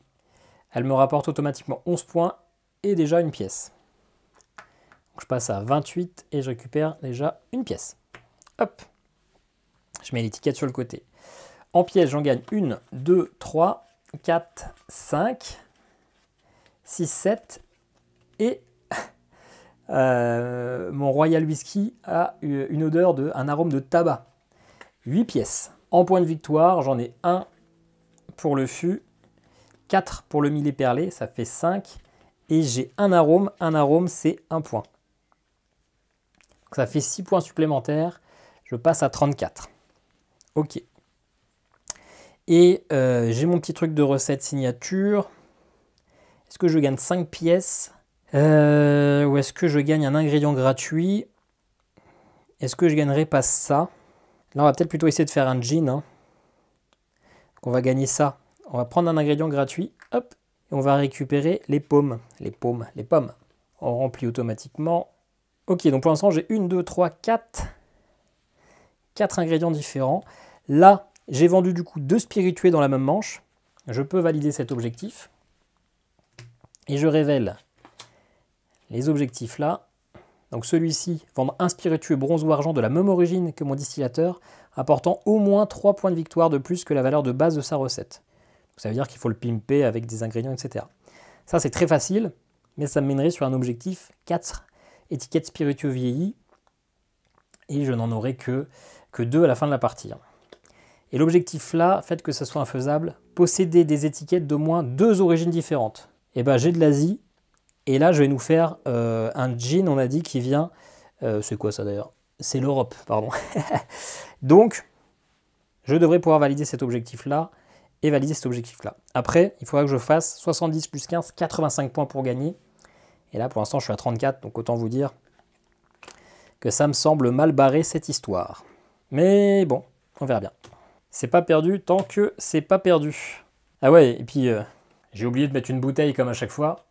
Elle me rapporte automatiquement 11 points et déjà une pièce. Donc je passe à 28 et je récupère déjà une pièce. Hop, je mets l'étiquette sur le côté. En pièces, j'en gagne 1, 2, 3, 4, 5, 6, 7 et mon Royal Whisky a une odeur un arôme de tabac. 8 pièces. En point de victoire, j'en ai 1 pour le fût, 4 pour le millet perlé, ça fait 5. Et j'ai un arôme c'est 1 point. Donc ça fait 6 points supplémentaires, je passe à 34. Ok. Et j'ai mon petit truc de recette signature. Est-ce que je gagne 5 pièces ou est-ce que je gagne un ingrédient gratuit? Est-ce que je gagnerai pas ça? Là, on va peut-être plutôt essayer de faire un gin. Hein. Donc on va gagner ça. On va prendre un ingrédient gratuit. Hop. Et on va récupérer les pommes. Les pommes. On remplit automatiquement. Ok, donc pour l'instant, j'ai 1, 2, 3, 4. 4 ingrédients différents. Là, j'ai vendu du coup 2 spiritueux dans la même manche. Je peux valider cet objectif. Et je révèle les objectifs là. Donc celui-ci, vendre un spiritueux bronze ou argent de la même origine que mon distillateur, apportant au moins 3 points de victoire de plus que la valeur de base de sa recette. Donc ça veut dire qu'il faut le pimper avec des ingrédients, etc. Ça c'est très facile, mais ça me mènerait sur un objectif 4 étiquettes spiritueux vieillis, et je n'en aurai que 2 à la fin de la partie. Et l'objectif là, faites que ça soit infaisable, posséder des étiquettes d'au moins 2 origines différentes. Et ben j'ai de l'Asie, et là je vais nous faire un gin, on a dit, qui vient... c'est quoi ça d'ailleurs? C'est l'Europe, pardon. Donc, je devrais pouvoir valider cet objectif-là, et valider cet objectif-là. Après, il faudra que je fasse 70 plus 15, 85 points pour gagner. Et là, pour l'instant, je suis à 34, donc autant vous dire que ça me semble mal barré cette histoire. Mais bon, on verra bien. C'est pas perdu tant que c'est pas perdu. Ah ouais, et puis j'ai oublié de mettre une bouteille comme à chaque fois.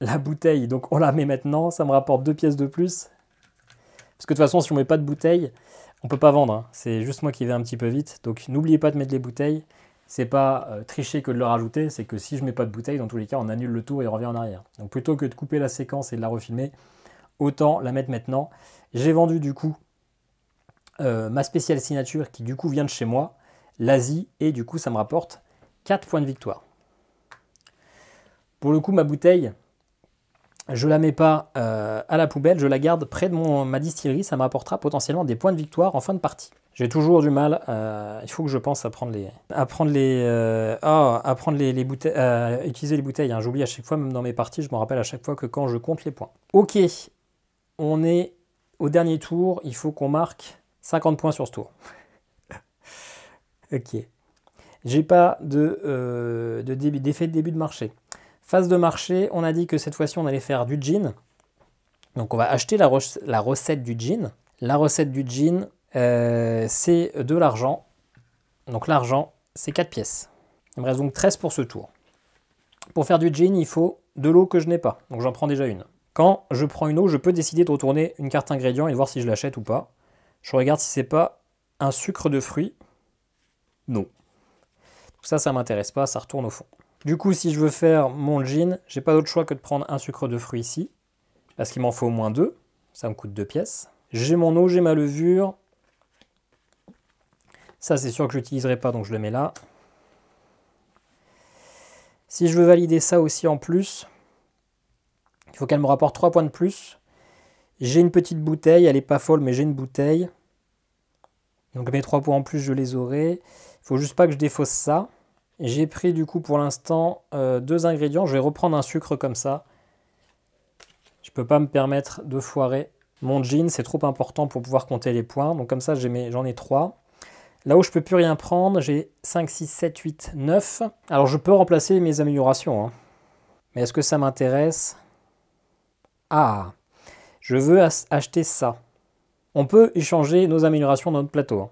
La bouteille, donc on la met maintenant, ça me rapporte 2 pièces de plus. Parce que de toute façon, si on met pas de bouteille, on peut pas vendre. Hein. C'est juste moi qui vais un petit peu vite. Donc n'oubliez pas de mettre les bouteilles. C'est pas tricher que de le rajouter, c'est que si je mets pas de bouteille, dans tous les cas, on annule le tour et on revient en arrière. Donc plutôt que de couper la séquence et de la refilmer, autant la mettre maintenant. J'ai vendu du coup ma spéciale signature qui du coup vient de chez moi, l'Asie, et du coup ça me rapporte 4 points de victoire. Pour le coup, ma bouteille, je la mets pas à la poubelle, je la garde près de ma distillerie, ça m'apportera potentiellement des points de victoire en fin de partie. J'ai toujours du mal, il faut que je pense à utiliser les bouteilles. Hein. J'oublie à chaque fois, même dans mes parties, je me rappelle à chaque fois que quand je compte les points. Ok, on est au dernier tour, il faut qu'on marque 50 points sur ce tour. Ok. J'ai pas d'effet de début de marché. Phase de marché, on a dit que cette fois-ci on allait faire du gin. Donc on va acheter la recette du gin. La recette du gin, c'est de l'argent. Donc l'argent, c'est 4 pièces. Il me reste donc 13 pour ce tour. Pour faire du gin, il faut de l'eau que je n'ai pas. Donc j'en prends déjà une. Quand je prends une eau, je peux décider de retourner une carte ingrédient et de voir si je l'achète ou pas. Je regarde si c'est pas un sucre de fruits. Non. Donc ça m'intéresse pas, ça retourne au fond. Du coup, si je veux faire mon gin, j'ai pas d'autre choix que de prendre un sucre de fruits ici, parce qu'il m'en faut au moins 2. Ça me coûte 2 pièces. J'ai mon eau, j'ai ma levure. Ça, c'est sûr que je l'utiliserai pas, donc je le mets là. Si je veux valider ça aussi en plus, il faut qu'elle me rapporte 3 points de plus. J'ai une petite bouteille, elle n'est pas folle, mais j'ai une bouteille. Donc mes 3 points en plus, je les aurai. Il faut juste pas que je défausse ça. J'ai pris du coup pour l'instant 2 ingrédients. Je vais reprendre un sucre comme ça. Je peux pas me permettre de foirer. Mon gin, c'est trop important pour pouvoir compter les points. Donc comme ça, j'en ai 3. Là où je peux plus rien prendre, j'ai 5, 6, 7, 8, 9. Alors je peux remplacer mes améliorations. Hein. Mais est-ce que ça m'intéresse? Ah, je veux acheter ça. On peut échanger nos améliorations dans notre plateau, hein,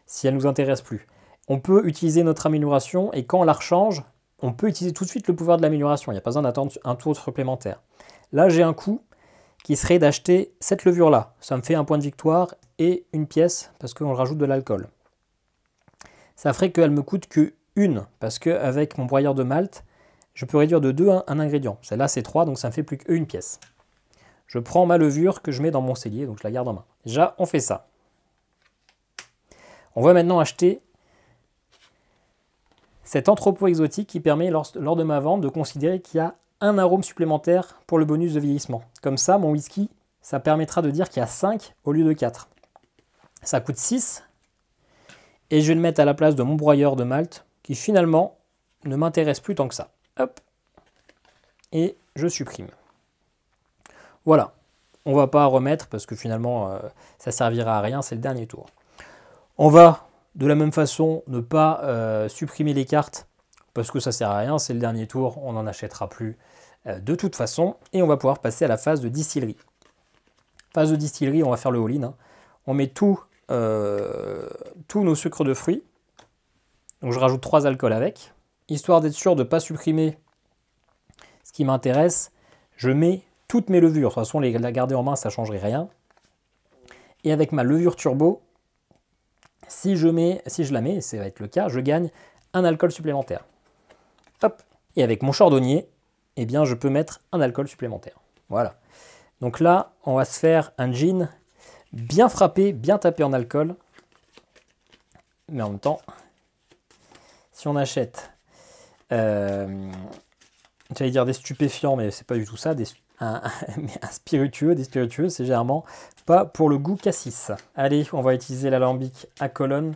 si elles ne nous intéressent plus. On peut utiliser notre amélioration et quand on la rechange, on peut utiliser tout de suite le pouvoir de l'amélioration. Il n'y a pas besoin d'attendre un tour supplémentaire. Là, j'ai un coût qui serait d'acheter cette levure-là. Ça me fait un point de victoire et une pièce parce qu'on rajoute de l'alcool. Ça ferait qu'elle me coûte que une, parce qu'avec mon broyeur de malt, je peux réduire de 2 un ingrédient. Celle-là, c'est 3, donc ça me fait plus qu'une pièce. Je prends ma levure que je mets dans mon cellier, donc je la garde en main. Déjà, on fait ça. On va maintenant acheter cet entrepôt exotique qui permet, lors de ma vente, de considérer qu'il y a un arôme supplémentaire pour le bonus de vieillissement. Comme ça, mon whisky, ça permettra de dire qu'il y a 5 au lieu de 4. Ça coûte 6. Et je vais le mettre à la place de mon broyeur de malt, qui finalement ne m'intéresse plus tant que ça. Hop. Et je supprime. Voilà. On ne va pas remettre parce que finalement, ça servira à rien, c'est le dernier tour. On va, de la même façon, ne pas supprimer les cartes parce que ça ne sert à rien, c'est le dernier tour, on n'en achètera plus de toute façon. Et on va pouvoir passer à la phase de distillerie. Phase de distillerie, on va faire le all-in. Hein. On met tous nos sucres de fruits. Donc je rajoute 3 alcools avec. Histoire d'être sûr de ne pas supprimer ce qui m'intéresse, je mets toutes mes levures. De toute façon, la garder en main, ça ne changerait rien. Et avec ma levure turbo, si je la mets, et ça va être le cas, je gagne un alcool supplémentaire. Hop. Et avec mon chardonnay, eh bien, je peux mettre un alcool supplémentaire. Voilà. Donc là, on va se faire un gin bien frappé, bien tapé en alcool. Mais en même temps, si on achète, j'allais dire des stupéfiants, mais c'est pas du tout ça, un spiritueux, des spiritueux, c'est généralement pas pour le goût cassis. Allez, on va utiliser l'alambic à colonne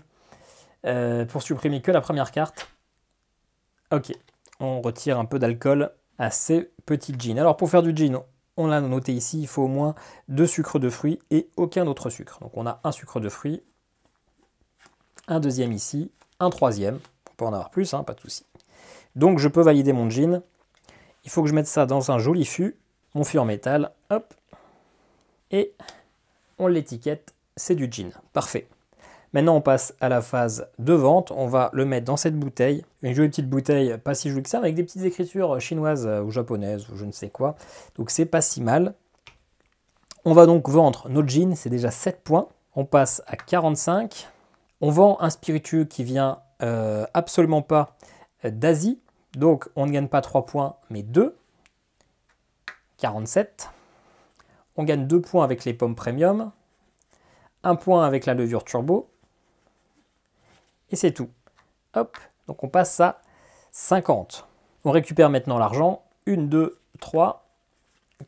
pour supprimer que la première carte. Ok, on retire un peu d'alcool à ces petits gins. Alors pour faire du gin, on l'a noté ici, il faut au moins 2 sucres de fruits et aucun autre sucre. Donc on a un sucre de fruits, un deuxième ici, un troisième. On peut en avoir plus, hein, pas de souci. Donc je peux valider mon gin. Il faut que je mette ça dans un joli fût, mon fût en métal, hop, et on l'étiquette, c'est du gin. Parfait. Maintenant on passe à la phase de vente, on va le mettre dans cette bouteille, une jolie petite bouteille, pas si jolie que ça, avec des petites écritures chinoises ou japonaises ou je ne sais quoi, donc c'est pas si mal. On va donc vendre notre gin, c'est déjà 7 points, on passe à 45, on vend un spiritueux qui vient absolument pas d'Asie, donc on ne gagne pas 3 points mais 2, 47, on gagne 2 points avec les pommes premium, 1 point avec la levure turbo, et c'est tout. Hop, donc on passe à 50. On récupère maintenant l'argent. 1, 2, 3,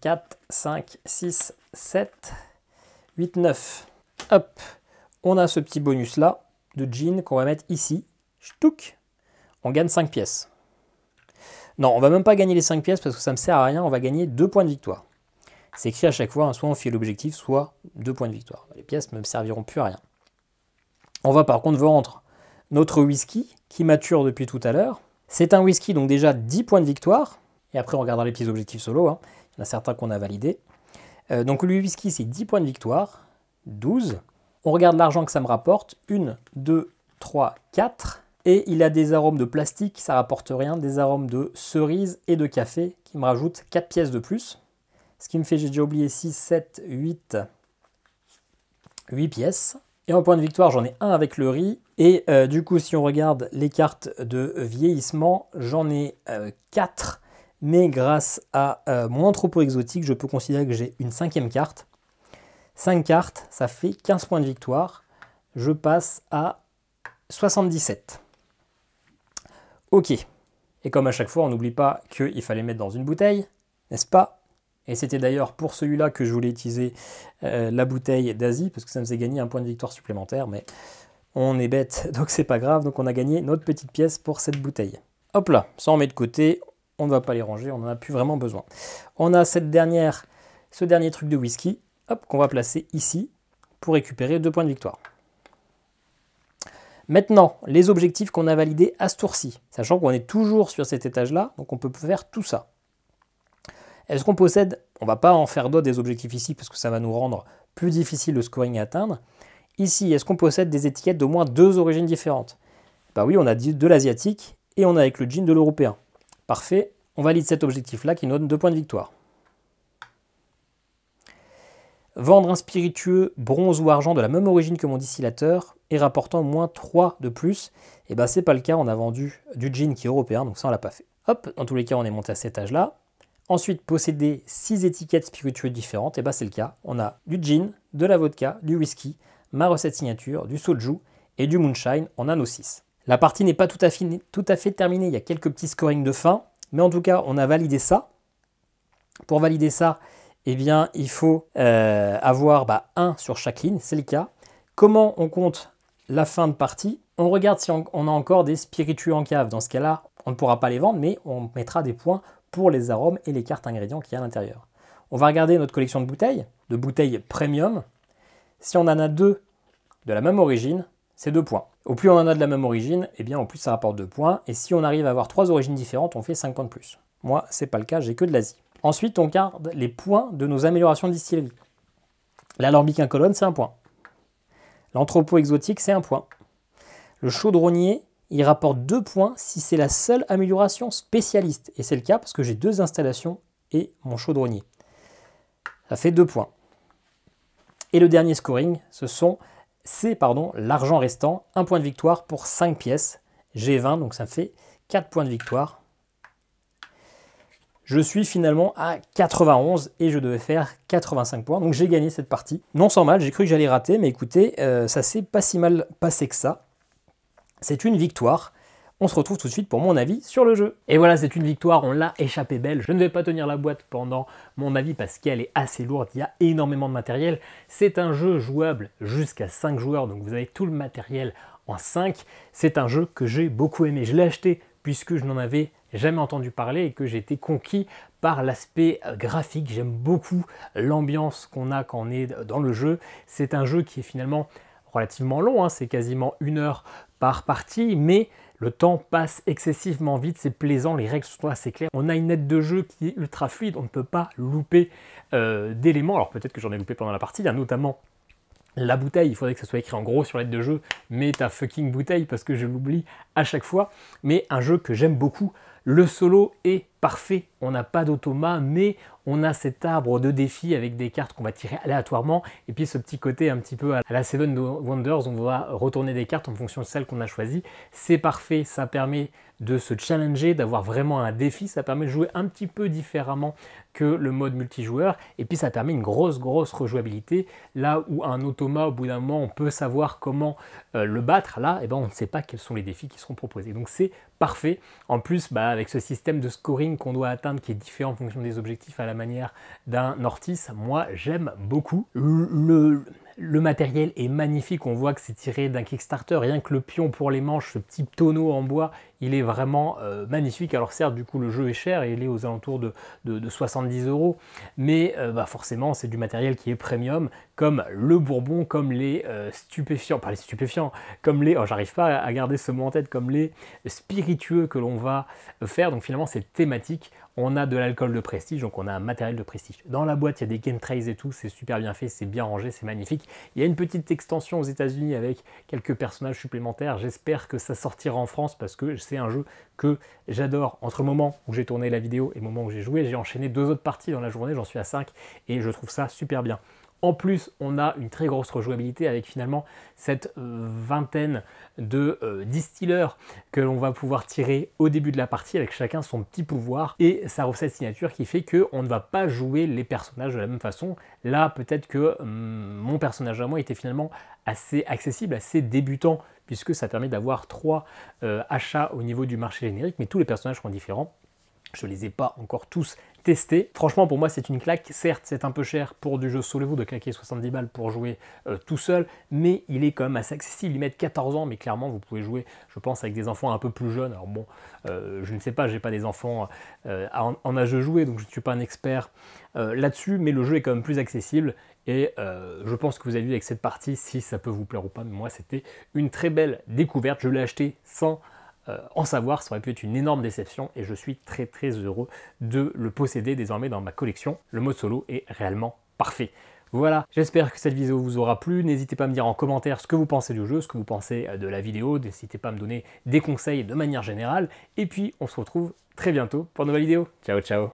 4, 5, 6, 7, 8, 9. Hop, on a ce petit bonus là de gin qu'on va mettre ici. Ch'touk, on gagne 5 pièces. Non, on va même pas gagner les 5 pièces parce que ça ne me sert à rien. On va gagner 2 points de victoire. C'est écrit à chaque fois, hein, soit on fait l'objectif, soit 2 points de victoire. Les pièces ne me serviront plus à rien. On va par contre vendre notre whisky qui mature depuis tout à l'heure. C'est un whisky, donc déjà 10 points de victoire. Et après, on regardera les petits objectifs solo. Hein. Il y en a certains qu'on a validés. Donc le whisky, c'est 10 points de victoire. 12. On regarde l'argent que ça me rapporte. 1, 2, 3, 4. Et il a des arômes de plastique, ça ne rapporte rien. Des arômes de cerise et de café qui me rajoutent 4 pièces de plus. Ce qui me fait, j'ai déjà oublié, 6, 7, 8 pièces. Et en point de victoire, j'en ai un avec le riz. Et du coup, si on regarde les cartes de vieillissement, j'en ai 4. Mais grâce à mon entrepôt exotique, je peux considérer que j'ai une 5e carte. 5 cartes, ça fait 15 points de victoire. Je passe à 77. Ok. Et comme à chaque fois, on n'oublie pas qu'il fallait mettre dans une bouteille, n'est-ce pas? Et c'était d'ailleurs pour celui-là que je voulais utiliser la bouteille d'Asie, parce que ça me faisait gagner un point de victoire supplémentaire, mais on est bête, donc c'est pas grave. Donc on a gagné notre petite pièce pour cette bouteille. Hop là, ça on met de côté, on ne va pas les ranger, on n'en a plus vraiment besoin. On a ce dernier truc de whisky, hop, qu'on va placer ici, pour récupérer 2 points de victoire. Maintenant, les objectifs qu'on a validés à ce tour-ci, sachant qu'on est toujours sur cet étage-là, donc on peut faire tout ça. Est-ce qu'on possède, on ne va pas en faire d'autres des objectifs ici parce que ça va nous rendre plus difficile le scoring à atteindre. Ici, est-ce qu'on possède des étiquettes d'au moins 2 origines différentes? Bah oui, on a de l'asiatique et on a avec le gin de l'européen. Parfait, on valide cet objectif-là qui nous donne 2 points de victoire. Vendre un spiritueux bronze ou argent de la même origine que mon distillateur et rapportant au moins 3 de plus, et ben c'est pas le cas, on a vendu du gin qui est européen, donc ça on l'a pas fait. Hop, dans tous les cas on est monté à cet âge-là. Ensuite, posséder 6 étiquettes spiritueuses différentes, et ben c'est le cas. On a du gin, de la vodka, du whisky, ma recette signature, du soju et du moonshine, on a nos 6. La partie n'est pas tout à fait terminée, il y a quelques petits scorings de fin, mais en tout cas on a validé ça. Pour valider ça, eh bien, il faut avoir 1 sur chaque ligne, c'est le cas. Comment on compte la fin de partie? On regarde si on a encore des spiritueux en cave. Dans ce cas-là, on ne pourra pas les vendre, mais on mettra des points pour les arômes et les cartes ingrédients qu'il y a à l'intérieur. On va regarder notre collection de bouteilles premium. Si on en a 2 de la même origine, c'est 2 points. Au plus on en a de la même origine, eh bien, au plus ça rapporte 2 points. Et si on arrive à avoir 3 origines différentes, on fait 5 points de plus. Moi, c'est pas le cas, j'ai que de l'Asie. Ensuite, on garde les points de nos améliorations de distillerie. L'alambic incolore, c'est 1 point. L'entrepôt exotique, c'est 1 point. Le chaudronnier, il rapporte 2 points si c'est la seule amélioration spécialiste. Et c'est le cas parce que j'ai 2 installations et mon chaudronnier. Ça fait 2 points. Et le dernier scoring, c'est l'argent restant, 1 point de victoire pour 5 pièces. J'ai 20, donc ça fait 4 points de victoire. Je suis finalement à 91 et je devais faire 85 points. Donc j'ai gagné cette partie. Non sans mal, j'ai cru que j'allais rater, mais écoutez, ça s'est pas si mal passé que ça. C'est une victoire. On se retrouve tout de suite pour mon avis sur le jeu. Et voilà, c'est une victoire, on l'a échappé belle. Je ne vais pas tenir la boîte pendant mon avis parce qu'elle est assez lourde, il y a énormément de matériel. C'est un jeu jouable jusqu'à 5 joueurs, donc vous avez tout le matériel en 5. C'est un jeu que j'ai beaucoup aimé. Je l'ai acheté puisque je n'en avais jamais entendu parler et que j'ai été conquis par l'aspect graphique. J'aime beaucoup l'ambiance qu'on a quand on est dans le jeu. C'est un jeu qui est finalement relativement long, hein, c'est quasiment 1 heure par partie, mais le temps passe excessivement vite, c'est plaisant, les règles sont assez claires. On a une aide de jeu qui est ultra fluide, on ne peut pas louper d'éléments. Alors peut-être que j'en ai loupé pendant la partie, il y a notamment la bouteille, il faudrait que ça soit écrit en gros sur l'aide de jeu, mais ta fucking bouteille parce que je l'oublie à chaque fois. Mais un jeu que j'aime beaucoup, le solo est parfait. On n'a pas d'automat, mais on a cet arbre de défi avec des cartes qu'on va tirer aléatoirement. Et puis ce petit côté un petit peu à la Seven Wonders, on va retourner des cartes en fonction de celle qu'on a choisie. C'est parfait, ça permet de se challenger, d'avoir vraiment un défi. Ça permet de jouer un petit peu différemment que le mode multijoueur. Et puis ça permet une grosse rejouabilité. Là où un automa, au bout d'un moment, on peut savoir comment le battre. Là, on ne sait pas quels sont les défis qui seront proposés. Donc c'est parfait. En plus, avec ce système de scoring qu'on doit atteindre qui est différent en fonction des objectifs à la manière d'un Ortis, moi j'aime beaucoup. Le matériel est magnifique, on voit que c'est tiré d'un Kickstarter, rien que le pion pour les manches, ce petit tonneau en bois, il est vraiment magnifique. Alors certes, du coup le jeu est cher et il est aux alentours de 70 €, mais forcément c'est du matériel qui est premium, comme le bourbon, comme les stupéfiants, comme les, j'arrive pas à garder ce mot en tête, comme les spiritueux que l'on va faire. Donc finalement c'est thématique. On a de l'alcool de prestige, donc on a un matériel de prestige. Dans la boîte, il y a des game trays et tout, c'est super bien fait, c'est bien rangé, c'est magnifique. Il y a une petite extension aux États-Unis avec quelques personnages supplémentaires. J'espère que ça sortira en France parce que c'est un jeu que j'adore. Entre le moment où j'ai tourné la vidéo et le moment où j'ai joué, j'ai enchaîné 2 autres parties dans la journée, j'en suis à 5 et je trouve ça super bien. En plus, on a une très grosse rejouabilité avec finalement cette vingtaine de distilleurs que l'on va pouvoir tirer au début de la partie avec chacun son petit pouvoir et sa recette signature qui fait qu'on ne va pas jouer les personnages de la même façon. Là, peut-être que mon personnage à moi était finalement assez accessible, assez débutant puisque ça permet d'avoir 3 achats au niveau du marché générique, mais tous les personnages seront différents. Je ne les ai pas encore tous testés. Franchement, pour moi, c'est une claque. Certes, c'est un peu cher pour du jeu solo de claquer 70 balles pour jouer tout seul, mais il est quand même assez accessible. Ils mettent 14 ans, mais clairement, vous pouvez jouer, je pense, avec des enfants un peu plus jeunes. Alors bon, je ne sais pas, j'ai pas des enfants en âge de jouer, donc je ne suis pas un expert là-dessus, mais le jeu est quand même plus accessible. Et je pense que vous avez vu avec cette partie si ça peut vous plaire ou pas. Mais moi, c'était une très belle découverte. Je l'ai acheté sans en savoir, ça aurait pu être une énorme déception et je suis très heureux de le posséder désormais dans ma collection. Le mode solo est réellement parfait. Voilà, j'espère que cette vidéo vous aura plu. N'hésitez pas à me dire en commentaire ce que vous pensez du jeu, ce que vous pensez de la vidéo. N'hésitez pas à me donner des conseils de manière générale. Et puis, on se retrouve très bientôt pour une nouvelle vidéo. Ciao, ciao!